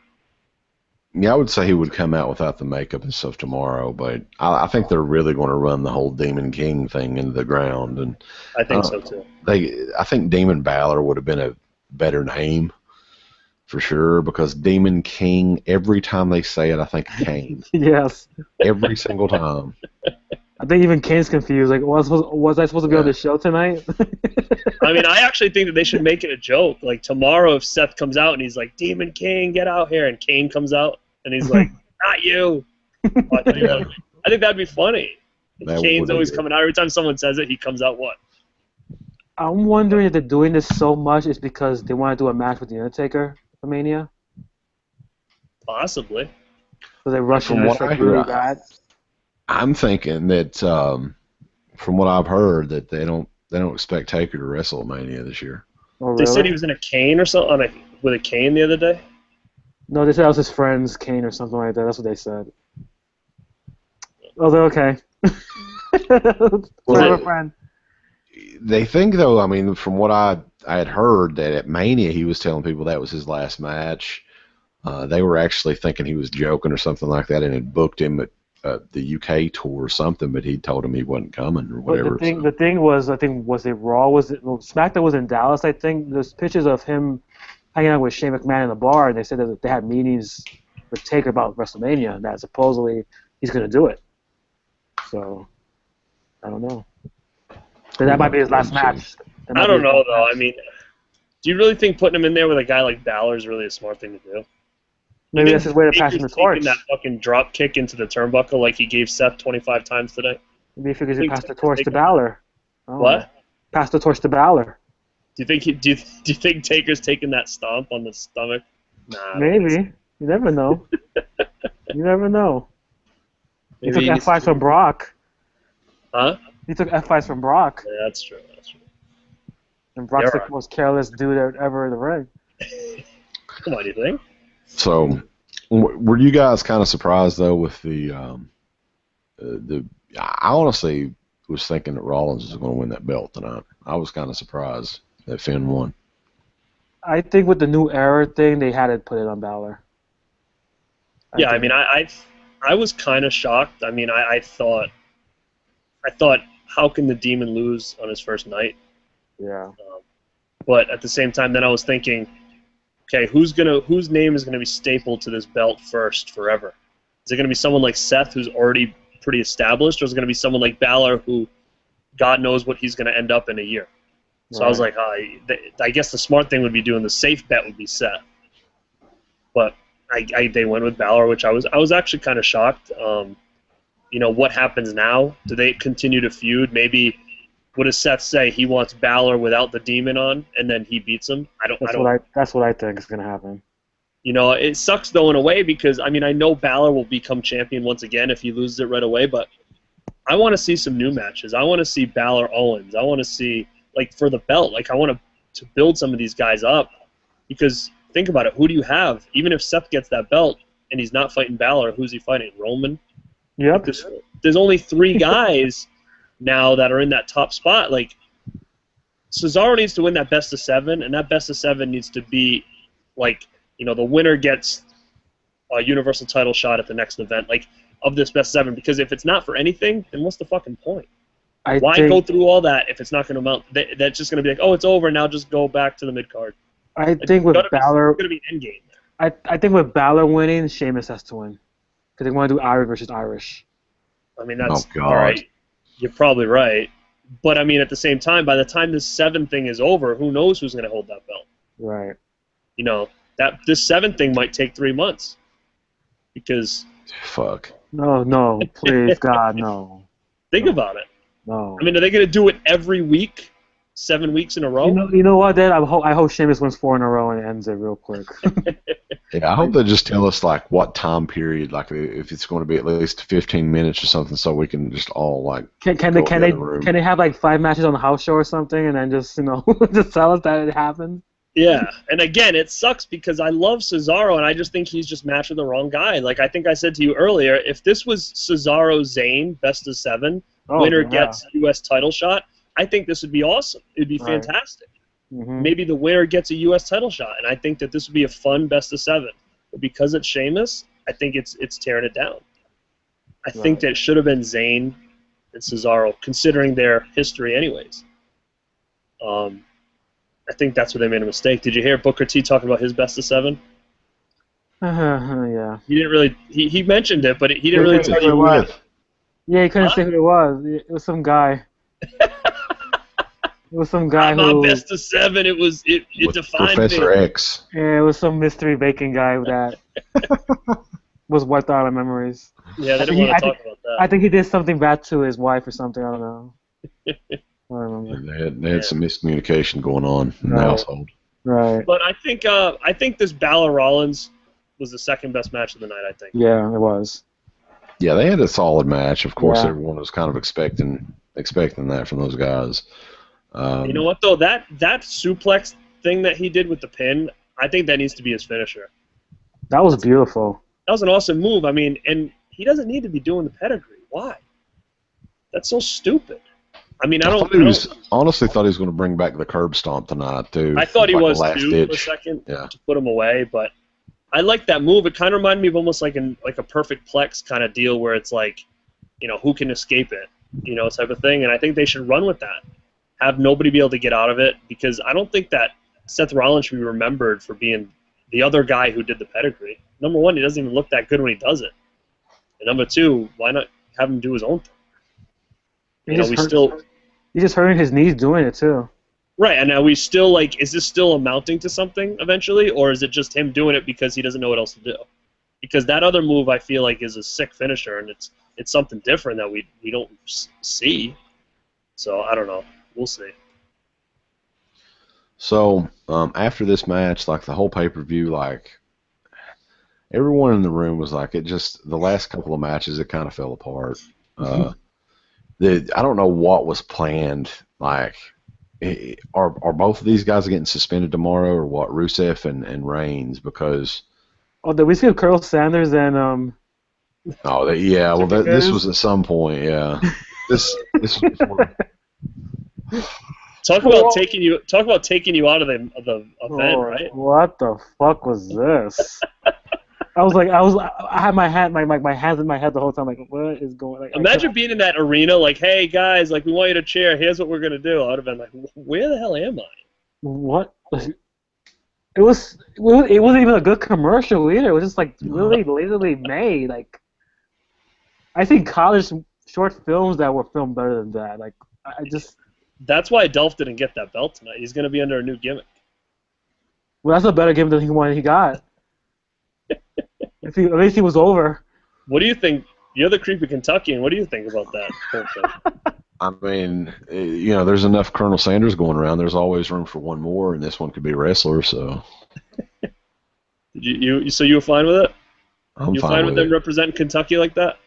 Yeah, I would say he would come out without the makeup and stuff tomorrow, but I think they're really going to run the whole Demon King thing into the ground. And I think so, too. I think Demon Balor would have been a better name, for sure, because Demon King, every time they say it, I think Kane. Yes. Every single time. I think even Kane's confused. Like, was I supposed to be on the show tonight? I mean, I actually think that they should make it a joke. Like, tomorrow, if Seth comes out and he's like, Demon King, get out here, and Kane comes out and he's like, not you. I think that'd be funny. Kane's always coming out. Every time someone says it, he comes out what? I'm wondering if they're doing this so much is because they want to do a match with The Undertaker for Mania? Possibly. So they rushing From this what I like really hear, bad. I'm thinking that from what I've heard that they don't expect Taker to WrestleMania this year. Oh, really? They said he was in a cane or something with a cane the other day. No, they said that was his friend's cane or something like that. That's what they said. Oh, they're okay. Well, a friend. They think, though, I mean, from what I had heard, that at Mania he was telling people that was his last match. They were actually thinking he was joking or something like that and had booked him at the UK tour or something, but he told him he wasn't coming or whatever. But the thing was, I think, was it Raw? SmackDown was in Dallas, I think. There's pictures of him hanging out with Shane McMahon in the bar, and they said that they had meetings with Taker about WrestleMania, and that supposedly he's going to do it. So, I don't know. But that might be his last match. I don't know, though. I mean, do you really think putting him in there with a guy like Balor is really a smart thing to do? Maybe that's his way to pass him the torch. Taking that fucking drop kick into the turnbuckle like he gave Seth 25 times today. Maybe he figures he passed the torch to Balor. What? Pass the torch to Balor. Do you think do you think Taker's taking that stomp on the stomach? Nah. Maybe. You never know. You never know. He Maybe took F5s from Brock. Huh? He took F5s from Brock. Yeah, that's true. That's true. And Brock's the most careless dude ever in the ring. Come on, do you think? So, were you guys kind of surprised though with the? I honestly was thinking that Rollins was going to win that belt tonight. I was kind of surprised that Finn won. I think with the new era thing, they had to put it on Balor. I mean, I was kind of shocked. I mean, I thought, how can the Demon lose on his first night? Yeah. But at the same time, then I was thinking, okay, whose name is gonna be stapled to this belt first forever? Is it gonna be someone like Seth, who's already pretty established, or is it gonna be someone like Balor, who God knows what he's gonna end up in a year? So I was like, I guess the smart thing would be doing the safe bet would be Seth. But they went with Balor, which I was actually kind of shocked. You know, what happens now? Do they continue to feud? Maybe, what does Seth say? He wants Balor without the Demon on, and then he beats him? That's what I think is going to happen. You know, it sucks though in a way because, I mean, I know Balor will become champion once again if he loses it right away, but I want to see some new matches. I want to see Balor Owens. I want to see, like, for the belt, like, I want to build some of these guys up because think about it. Who do you have? Even if Seth gets that belt and he's not fighting Balor, who's he fighting? Roman? Yep. There's only 3 guys now that are in that top spot. Like, Cesaro needs to win that best of 7, and that best of 7 needs to be, like, you know, the winner gets a Universal title shot at the next event, like, of this best 7. Because if it's not for anything, then what's the fucking point? Why go through all that if it's not going to amount? That's just going to be like, oh, it's over, now just go back to the mid-card. I think with Balor... It's going to be an endgame there. I think with Balor winning, Sheamus has to win. Because they want to do Irish versus Irish. I mean, that's all right. You're probably right. But, I mean, at the same time, by the time this 7 thing is over, who knows who's going to hold that belt? Right. You know, this 7 thing might take 3 months. Because... Fuck. No, please, God, no. Think about it. No. I mean, are they going to do it every week? 7 weeks in a row? You know what, Dad? I hope Sheamus wins 4 in a row and ends it real quick. Yeah, I hope they just tell us, like, what time period, like, if it's going to be at least 15 minutes or something, so we can just all, like, can they have, like, 5 matches on the house show or something, and then just, you know, just tell us that it happened? Yeah, and again, it sucks because I love Cesaro, and I just think he's just matched with the wrong guy. Like, I think I said to you earlier, if this was Cesaro Zayn, best of 7, winner gets U.S. title shot, I think this would be awesome. It would be fantastic. Mm-hmm. Maybe the winner gets a U.S. title shot, and I think that this would be a fun best of 7. But because it's Sheamus, I think it's tearing it down. I think that it should have been Zayn and Cesaro, considering their history anyways. I think that's where they made a mistake. Did you hear Booker T talking about his best of 7? Yeah. He didn't really. He mentioned it, but he didn't really tell you what. Yeah, he couldn't say who it was. It was some guy. It was some guy who... best of 7, it defined Professor me. X. Yeah, it was some mystery bacon guy that was wiped out of memories. Yeah, they didn't want to talk about that. I think he did something bad to his wife or something, I don't know. I don't remember. Yeah, they had some miscommunication going on in the household. Right. But I think this Balor Rollins, was the second best match of the night, I think. Yeah, it was. Yeah, they had a solid match. Of course, Yeah. everyone was kind of expecting that from those guys. You know what, though? That suplex thing that he did with the pin, I think that needs to be his finisher. That was beautiful. That was an awesome move. I mean, and he doesn't need to be doing the pedigree. Why? That's so stupid. I mean, honestly thought he was going to bring back the curb stomp tonight, too. I thought he was, too, ditch. for a second, yeah. to put him away, but I like that move. It kind of reminded me of almost like a perfect plex kind of deal where it's like, you know, who can escape it, you know, type of thing, and I think they should run with that. Have nobody be able to get out of it, because I don't think that Seth Rollins should be remembered for being the other guy who did the pedigree. Number one, he doesn't even look that good when he does it. And number two, why not have him do his own thing? He's just hurting his knees doing it too. Right, and now we still like, is this still amounting to something eventually, or is it just him doing it because he doesn't know what else to do? Because that other move, I feel like, is a sick finisher, and it's something different that we don't see. So I don't know. We'll see. So after this match, like the whole pay-per-view, like everyone in the room was like, the last couple of matches, it kind of fell apart. I don't know what was planned. Like, are both of these guys getting suspended tomorrow, or what? Rusev and Reigns, because. Oh, did we see Colonel Sanders and Oh, yeah. Well, this was at some point. Yeah. This was before. Talk about taking you out of the event, right? What the fuck was this? I had my hands in my head the whole time, like, what is going on? Like, imagine being in that arena, like, hey guys, like, we want you to cheer. Here's what we're gonna do. I would have been like, where the hell am I? What? It wasn't even a good commercial either. It was just like really lazily made. Like, I think college short films that were filmed better than that. Like, I just. That's why Dolph didn't get that belt tonight. He's gonna be under a new gimmick. Well, that's a better gimmick than he got. At least he was over. What do you think? You're the creepy Kentuckian. What do you think about that? I mean, you know, there's enough Colonel Sanders going around. There's always room for one more, and this one could be a wrestler. So, so you were fine with it? I'm fine with them representing Kentucky like that?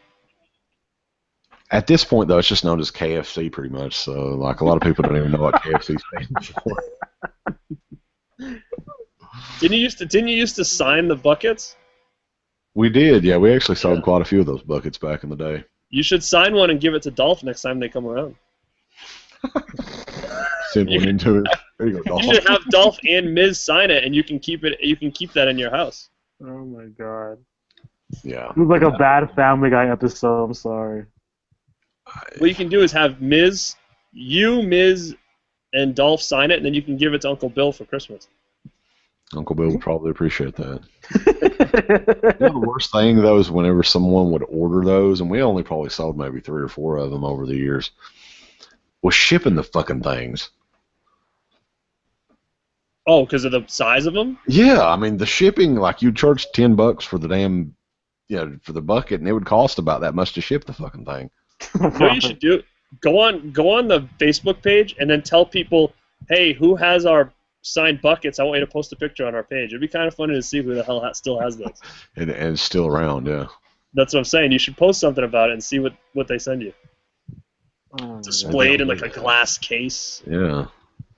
At this point, though, it's just known as KFC, pretty much. So, like, a lot of people don't even know what KFC stands for. Didn't you used to sign the buckets? We did, yeah. We actually sold quite a few of those buckets back in the day. You should sign one and give it to Dolph next time they come around. Send one into it. There you go, Dolph. You should have Dolph and Miz sign it, and you can keep it. You can keep that in your house. Oh my god. Yeah. It was like a bad Family Guy episode. I'm sorry. What you can do is have Miz, and Dolph sign it, and then you can give it to Uncle Bill for Christmas. Uncle Bill would probably appreciate that. You know, the worst thing, though, is whenever someone would order those, and we only probably sold maybe 3 or 4 of them over the years, was shipping the fucking things. Oh, because of the size of them? Yeah, I mean, the shipping, like, you'd charge $10 for the damn, for the bucket, and it would cost about that much to ship the fucking thing. You know what you should do? Go on the Facebook page and then tell people, hey, who has our signed buckets? I want you to post a picture on our page. It'd be kind of funny to see who the hell still has those. And it's still around, yeah. That's what I'm saying. You should post something about it and see what they send you. Displayed in like a glass case. Yeah.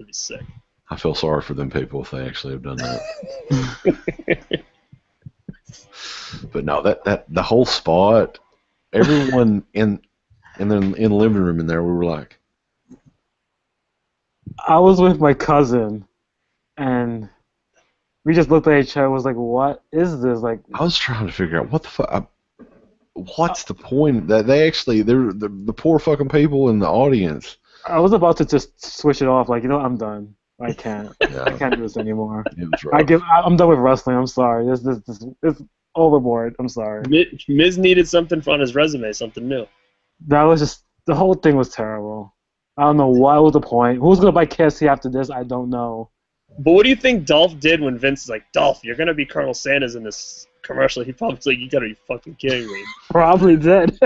It'd be sick. I feel sorry for them people if they actually have done that. But no, that the whole spot, everyone in the living room in there, we were like, I was with my cousin, and we just looked at each other and was like, what is this? Like, I was trying to figure out what the fuck. What's the point that they're the poor fucking people in the audience. I was about to just switch it off. Like, I'm done. I can't. Yeah. I can't do this anymore. It was rough. I'm done with wrestling. I'm sorry. This overboard. I'm sorry. Miz needed something on his resume, something new. That was just, the whole thing was terrible. I don't know what was the point. Who's gonna buy KFC after this? I don't know. But what do you think Dolph did when Vince is like, Dolph, you're gonna be Colonel Sanders in this commercial? He probably was like, you gotta be fucking kidding me. Probably did.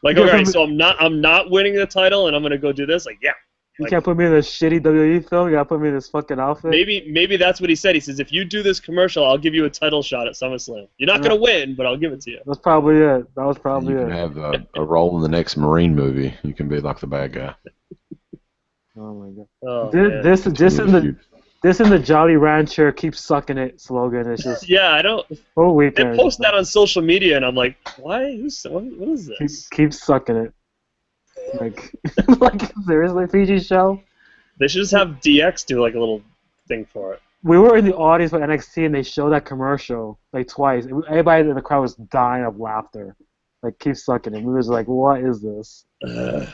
Like, okay, so I'm not winning the title, and I'm gonna go do this. Like, yeah, You can't put me in a shitty WWE film. You gotta put me in this fucking outfit. Maybe that's what he said. He says, if you do this commercial, I'll give you a title shot at SummerSlam. You're not gonna win, but I'll give it to you. That's probably it. That was probably it. You can have a role in the next Marine movie. You can be like the bad guy. Oh my god. Oh, this in the Jolly Rancher keep sucking it slogan. It's just I don't. whole weekend. They post that on social media, and I'm like, why? What is this? Keep sucking it. Like, seriously, PG show? They should just have DX do like a little thing for it. We were in the audience for NXT and they showed that commercial like twice. Everybody in the crowd was dying of laughter. Like, keep sucking it. We was like, what is this? I don't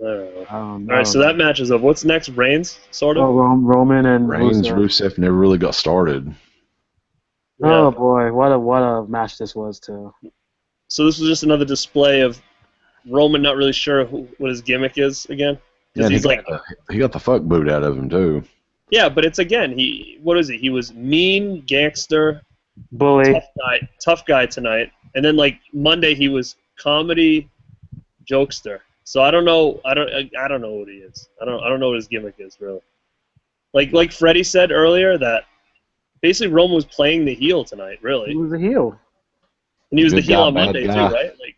know. All right, so that match is up. What's next? Reigns, sort of? Oh, Roman and Reigns, Rusev never really got started. Yeah. Oh boy, what a match this was too. So this was just another display of Roman not really sure what his gimmick is again. Yeah, he got the fuck boot out of him too. Yeah, but it's again what is he? He was mean, gangster, bully, tough guy tonight, and then like Monday he was comedy, jokester. So I don't know. I don't know what he is. I don't know what his gimmick is really. Like Freddie said earlier that basically Roman was playing the heel tonight. Really, he was a heel, and he was the heel on Monday too, right? Like.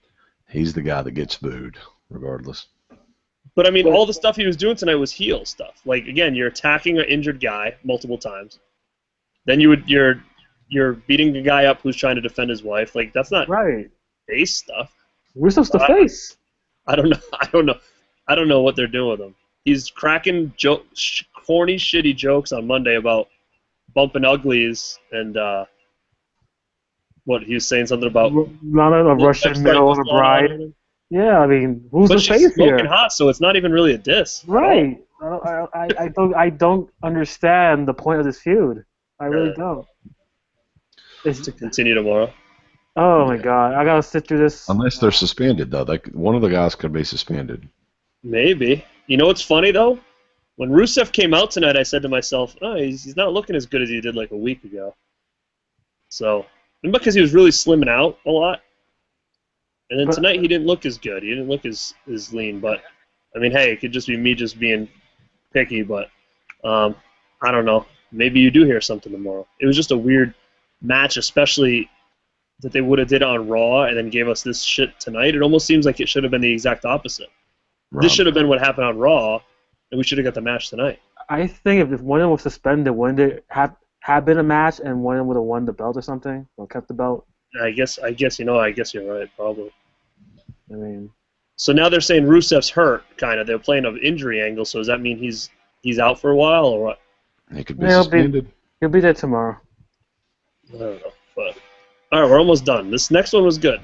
He's the guy that gets booed, regardless. But I mean, all the stuff he was doing tonight was heel stuff. Like again, you're attacking an injured guy multiple times. Then you're beating a guy up who's trying to defend his wife. Like that's not right. Face stuff. We're supposed to face. I don't know. I don't know what they're doing with him. He's cracking corny, shitty jokes on Monday about bumping uglies and. What he was saying something about not a Russian middle of a bride. Yeah, I mean, who's the face here? But she's smoking hot, so it's not even really a diss. Right. I don't understand the point of this feud. I really don't. It's to continue tomorrow. Oh my god, I gotta sit through this. Unless they're suspended, though. One of the guys could be suspended. Maybe. You know what's funny though? When Rusev came out tonight, I said to myself, "Oh, he's not looking as good as he did like a week ago." So. And because he was really slimming out a lot. And then tonight he didn't look as good. He didn't look as lean. But, I mean, hey, it could just be me just being picky. But I don't know. Maybe you do hear something tomorrow. It was just a weird match, especially that they would have did on Raw and then gave us this shit tonight. It almost seems like it should have been the exact opposite. Right. This should have been what happened on Raw, and we should have got the match tonight. I think if one of them was suspended, wouldn't it had been a match and one of them would have won the belt or something, or kept the belt? I guess you're right, probably. I mean, so now they're saying Rusev's hurt, kind of. They're playing an injury angle. So does that mean he's out for a while or what? He could be suspended. He'll be there tomorrow. I don't know, but all right, we're almost done. This next one was good.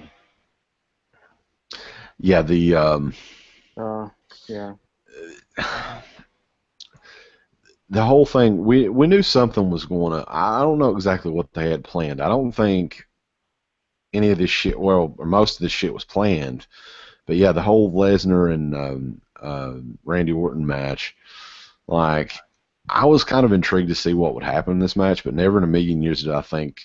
Yeah, yeah. The whole thing, we knew something was going to. I don't know exactly what they had planned. I don't think any of this shit, or most of this shit was planned. But yeah, the whole Lesnar and Randy Orton match, like, I was kind of intrigued to see what would happen in this match, but never in a million years did I think.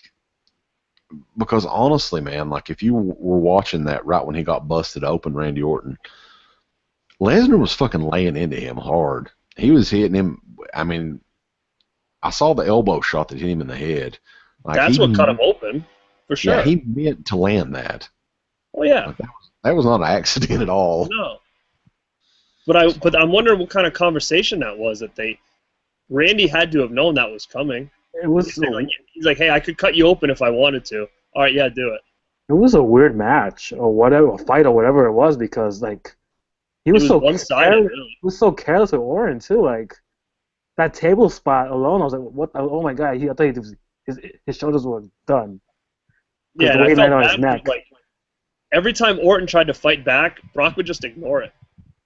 Because honestly, man, like, if you were watching that right when he got busted open, Randy Orton, Lesnar was fucking laying into him hard. He was hitting him. I mean, I saw the elbow shot that hit him in the head. Like, that's what cut him open, for sure. Yeah, he meant to land that. Oh yeah, like, that was not an accident at all. No. But I'm wondering what kind of conversation that was. Randy had to have known that was coming. It was. He's like, hey, I could cut you open if I wanted to. All right, yeah, do it. It was a weird match or whatever, a fight or whatever it was, because like. He was so one-sided, really. He was so careless with Orton too. Like that table spot alone, I was like, "What? Oh my god!" I thought his shoulders were done. Yeah, and I felt on his neck. Like every time Orton tried to fight back, Brock would just ignore it,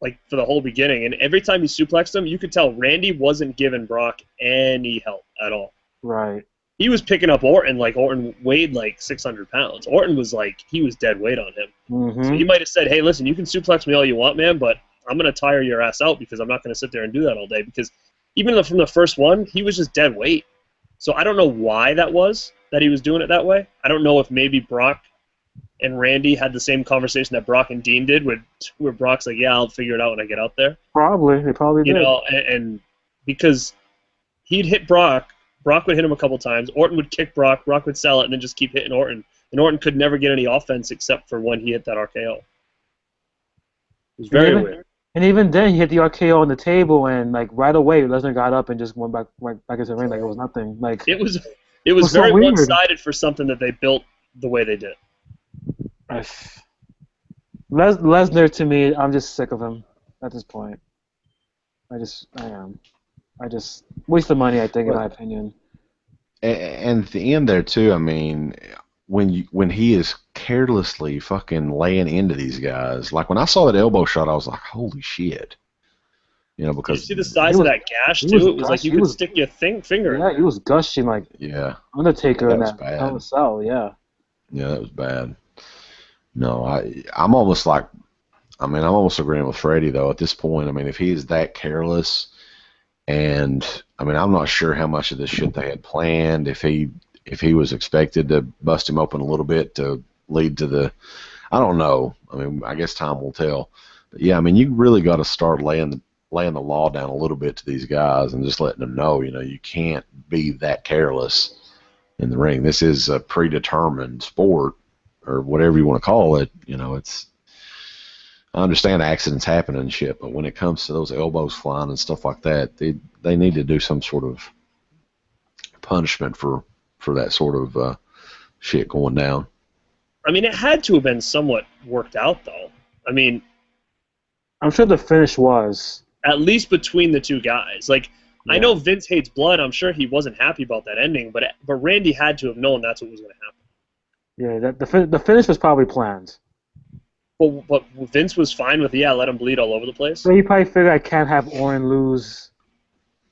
like for the whole beginning. And every time he suplexed him, you could tell Randy wasn't giving Brock any help at all. Right. He was picking up Orton like Orton weighed like 600 pounds. Orton was like, he was dead weight on him. Mm-hmm. So he might have said, hey, listen, you can suplex me all you want, man, but I'm going to tire your ass out because I'm not going to sit there and do that all day. Because even from the first one, he was just dead weight. So I don't know why that was, that he was doing it that way. I don't know if maybe Brock and Randy had the same conversation that Brock and Dean did, where Brock's like, yeah, I'll figure it out when I get out there. Probably. They probably did. You know, and because he'd hit Brock would hit him a couple times, Orton would kick Brock would sell it, and then just keep hitting Orton. And Orton could never get any offense except for when he hit that RKO. It was very weird. And even then, he hit the RKO on the table, and like right away, Lesnar got up and just went back into the ring like it was nothing. Like it was very so one-sided for something that they built the way they did. Lesnar, to me, I'm just sick of him at this point. I am. I just waste the money, I think, in my opinion. And at the end there too, I mean, when he is carelessly fucking laying into these guys, like when I saw that elbow shot, I was like, holy shit. You know, because you see the size of that gash too. It was like you could stick your finger. Yeah, he was gushing like Undertaker in that Hell in a Cell. Yeah. Yeah, that was bad. No, I'm almost agreeing with Freddie though at this point. I mean, if he is that careless, and I mean, I'm not sure how much of this shit they had planned. If he was expected to bust him open a little bit to lead to the, I don't know. I mean, I guess time will tell. But yeah, I mean, you really got to start laying the law down a little bit to these guys and just letting them know, you know, you can't be that careless in the ring. This is a predetermined sport, or whatever you want to call it. You know, I understand accidents happen and shit, but when it comes to those elbows flying and stuff like that, they need to do some sort of punishment for that sort of shit going down. I mean, it had to have been somewhat worked out, though. I mean, I'm sure the finish was. At least between the two guys. Like, yeah. I know Vince hates blood. I'm sure he wasn't happy about that ending, but Randy had to have known that's what was going to happen. Yeah, the finish was probably planned. But Vince was fine with, let him bleed all over the place? So he probably figured I can't have Orton lose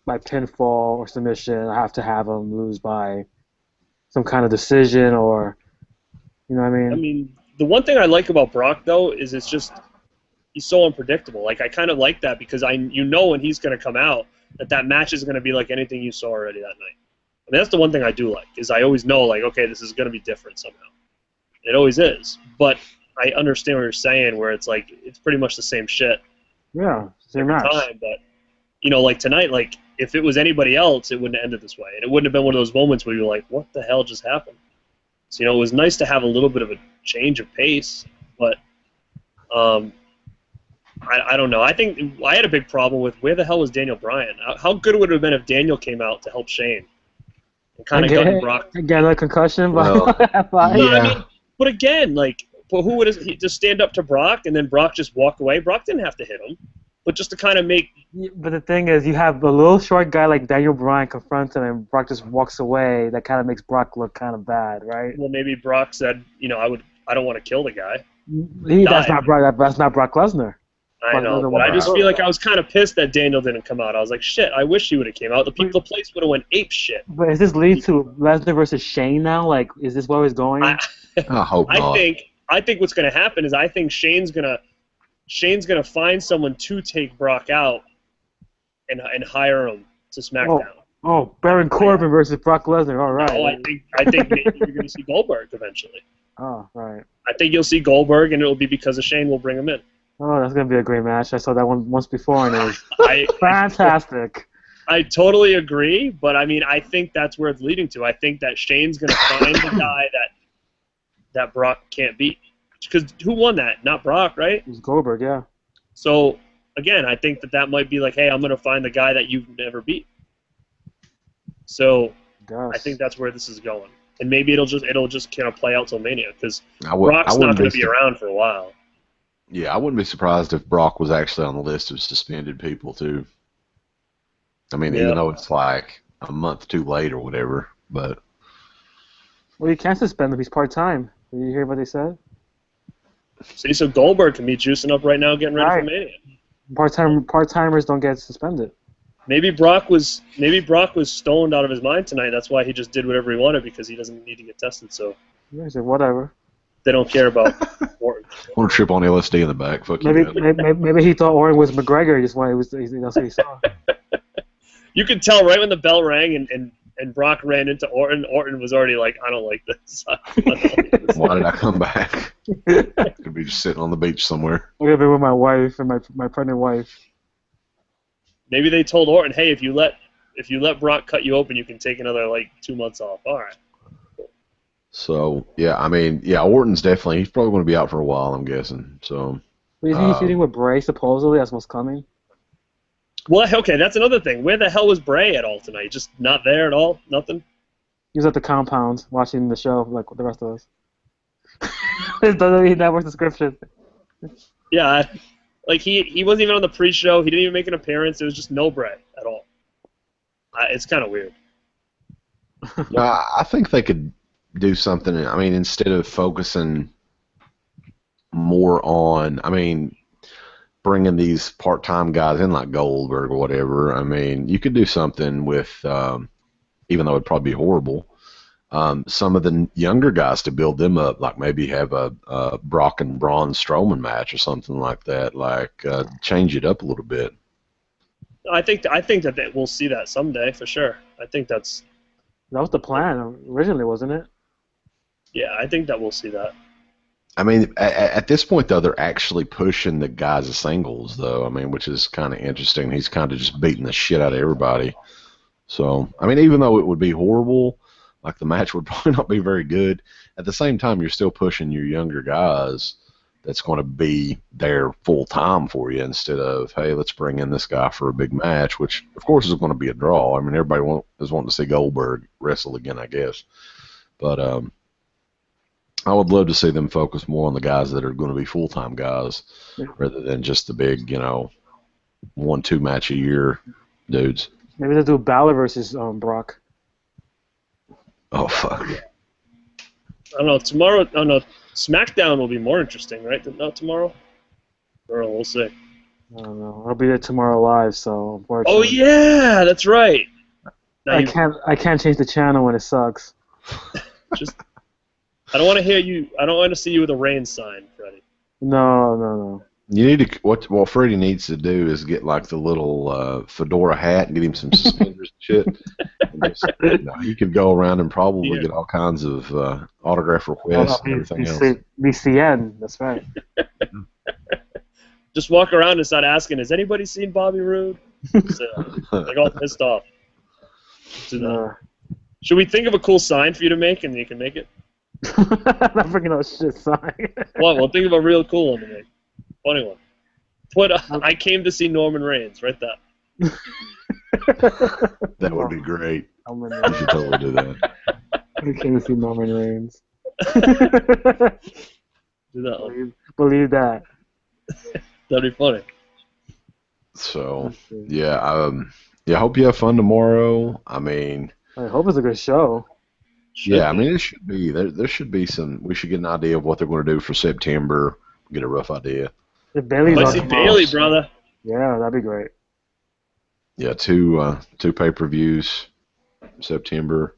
by pinfall or submission. I have to have him lose by some kind of decision or, you know what I mean? I mean, the one thing I like about Brock, though, is it's just he's so unpredictable. Like, I kind of like that because you know when he's going to come out that match is going to be like anything you saw already that night. I mean, that's the one thing I do like, is I always know, like, okay, this is going to be different somehow. It always is. But I understand what you're saying, where it's like, it's pretty much the same shit. Yeah, same match. Time, but, you know, like tonight, like, if it was anybody else, it wouldn't have ended this way. And it wouldn't have been one of those moments where you're like, what the hell just happened? So, you know, it was nice to have a little bit of a change of pace, but I don't know. I think I had a big problem with where the hell was Daniel Bryan? How good would it have been if Daniel came out to help Shane? And kind of got Brock. Get a concussion? Well, yeah. I mean, but again, like, who would he just stand up to Brock and then Brock just walk away? Brock didn't have to hit him, but just to kind of make. But the thing is, you have a little short guy like Daniel Bryan confronts him, and Brock just walks away. That kind of makes Brock look kind of bad, right? Well, maybe Brock said, you know, I don't want to kill the guy. That's not Brock. That's not Brock Lesnar. I know, but I just feel like I was kind of pissed that Daniel didn't come out. I was like, shit, I wish he would have came out. The place would have went ape shit. But is this lead to Lesnar versus Shane now? Like, is this where he's going? I hope not. I think what's going to happen is I think Shane's gonna find someone to take Brock out and hire him to SmackDown. Oh, Baron Corbin versus Brock Lesnar. All right. No, I think maybe you're going to see Goldberg eventually. Oh, right. I think you'll see Goldberg, and it'll be because of Shane. We'll bring him in. Oh, that's going to be a great match. I saw that one once before, and it was fantastic. I totally agree, but I mean, I think that's where it's leading to. I think that Shane's going to find the guy that Brock can't beat. Because who won that? Not Brock, right? It was Goldberg, yeah. So, again, I think that might be like, hey, I'm going to find the guy that you've never beat. So, I think that's where this is going. And maybe it'll just kind of play out till Mania, because Brock's not going to be around for a while. Yeah, I wouldn't be surprised if Brock was actually on the list of suspended people, too. I mean, even though it's like a month too late or whatever, but... Well, you can't suspend him. He's part-time. Did you hear what they said? See, so Goldberg can be juicing up right now, getting ready for Mania. Part-timers don't get suspended. Maybe Brock was stoned out of his mind tonight. That's why he just did whatever he wanted, because he doesn't need to get tested. So yeah, he said whatever. They don't care about Orton. Want to trip on LSD in the back? Fuck maybe he thought Orton was McGregor. He just wanted. That's what he saw. You could tell right when the bell rang and and Brock ran into Orton. Orton was already like, I don't like this. Why did I come back? Could be just sitting on the beach somewhere. I'm gonna be with my wife and my pregnant wife. Maybe they told Orton, hey, if you let Brock cut you open, you can take another 2 months off. All right. So yeah, I mean, yeah, Orton's definitely he's probably going to be out for a while, I'm guessing. So. Is he feuding with Bray supposedly? That's what's coming. Well, okay, that's another thing. Where the hell was Bray at all tonight? Just not there at all? Nothing? He was at the compound watching the show like the rest of us. His WWE Network description. Yeah, he wasn't even on the pre-show. He didn't even make an appearance. There was just no Bray at all. It's kind of weird. I think they could do something. I mean, instead of focusing more on, I mean, bringing these part-time guys in like Goldberg or whatever. I mean, you could do something with, even though it'd probably be horrible, some of the younger guys to build them up, like maybe have a Brock and Braun Strowman match or something like that, like change it up a little bit. I think that we'll see that someday for sure. I think that was the plan originally, wasn't it? Yeah, I think that we'll see that. I mean, at this point, though, they're actually pushing the guys as singles, though. I mean, which is kind of interesting. He's kind of just beating the shit out of everybody. So, I mean, even though it would be horrible, like the match would probably not be very good, at the same time, you're still pushing your younger guys that's going to be there full time for you instead of, hey, let's bring in this guy for a big match, which, of course, is going to be a draw. I mean, everybody is wanting to see Goldberg wrestle again, I guess. But, I would love to see them focus more on the guys that are going to be full-time guys rather than just the big, 1-2 match a year dudes. Maybe they'll do Balor versus Brock. Oh, fuck. I don't know. Tomorrow, SmackDown will be more interesting, right? Not tomorrow? Or we'll see. I don't know. I'll be there tomorrow live, so unfortunately. Oh, yeah, that's right. I can't change the channel when it sucks. Just... I don't want to hear you. I don't want to see you with a rain sign, Freddie. No. You need to. What Freddie needs to do is get like the little fedora hat and get him some suspenders and shit. And he could go around and probably get all kinds of autograph requests and everything else. BCN, that's right. Just walk around and start asking, has anybody seen Bobby Roode? So, like all pissed off. Should we think of a cool sign for you to make and you can make it? I'm not freaking no shit sign. Well, think of a real cool one to make. Funny one. Put I came to see Norman Reigns. Write that. That would be great. You should totally do that. I came to see Norman Reigns. Do that one. Believe that. That'd be funny. So, yeah, I hope you have fun tomorrow. I mean... I hope it's a good show. Yeah, I mean, it should be. There should be some. We should get an idea of what they're going to do for September. Get a rough idea. If Bailey's I see Bailey, brother. Yeah, that'd be great. Yeah, two pay-per-views September.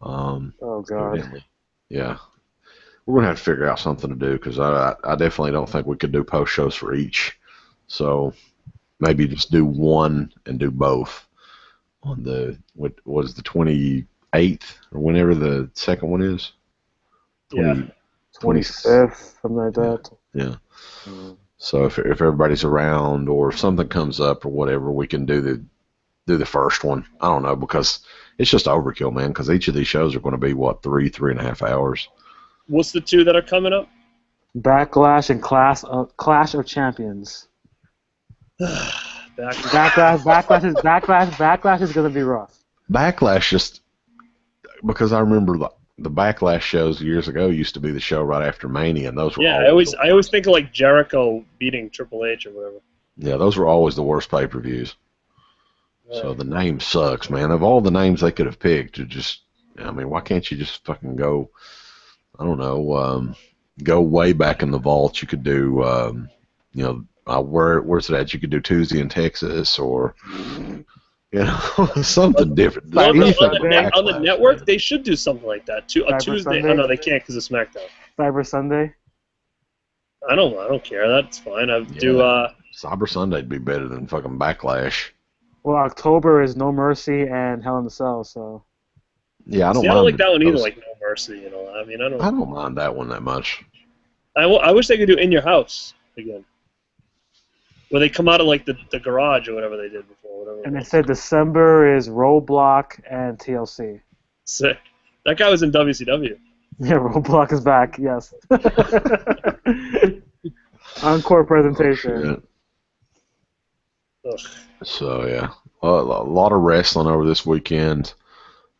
Oh God. Yeah, we're gonna have to figure out something to do because I definitely don't think we could do post shows for each. So maybe just do one and do both on what was the 28th or whenever the second one is. 25th, something like that. Yeah. So if everybody's around or if something comes up or whatever, we can do the first one. I don't know because it's just overkill, man. Because each of these shows are going to be what 3.5 hours. What's the two that are coming up? Backlash and Clash of Champions. Backlash is going to be rough. Backlash just because I remember the Backlash shows years ago used to be the show right after Mania, and those were I always think of like Jericho beating Triple H or whatever. Yeah, those were always the worst pay-per-views. So the name sucks, man. Of all the names they could have picked, why can't you just fucking go? I don't know. Go way back in the vault. You could do, where's it at? You could do Tuesday in Texas or. Something different. On the network, they should do something like that. Tuesday. Sunday? Oh, no, they can't because of SmackDown. Cyber Sunday? I don't care. That's fine. Cyber Sunday'd be better than fucking Backlash. Well, October is No Mercy and Hell in the Cell, so... Yeah, I don't See, mind. I don't like that one either. those- Like No Mercy, you know. I mean, I don't mind that one that much. I wish they could do In Your House again, where they come out of like the garage or whatever they did before. Whatever. And they said December is Roadblock and TLC. Sick. That guy was in WCW. Yeah, Roadblock is back. Yes. Encore presentation. Oh, so yeah, a lot of wrestling over this weekend.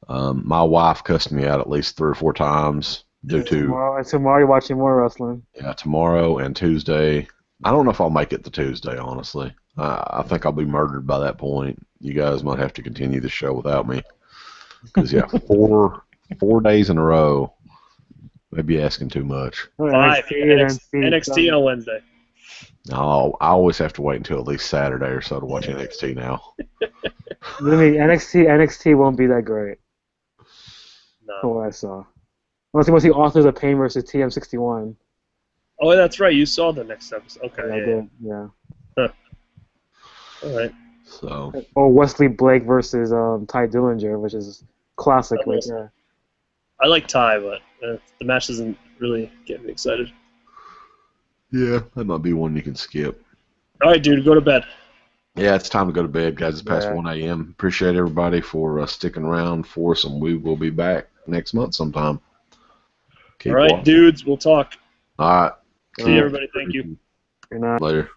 My wife cussed me out at least 3 or 4 times due to tomorrow you're watching more wrestling. Yeah, tomorrow and Tuesday. I don't know if I'll make it to Tuesday, honestly. I think I'll be murdered by that point. You guys might have to continue the show without me. Because, yeah, 4 days in a row may be asking too much. 5. NXT on Wednesday. No, I always have to wait until at least Saturday or so to watch NXT now. NXT won't be that great. No. From what I saw. Unless he authors of Pain versus TM61. Oh, that's right. You saw the next episode. Okay. I did, yeah. Huh. All right. So. Or Wesley Blake versus Ty Dillinger, which is classic right there. I like Ty, but the match doesn't really get me excited. Yeah, that might be one you can skip. All right, dude, go to bed. Yeah, it's time to go to bed, guys. It's past 1 a.m. Appreciate everybody for sticking around for us, and we will be back next month sometime. All right, dudes, we'll talk. All right. See you, everybody. Thank you. Good night. Later.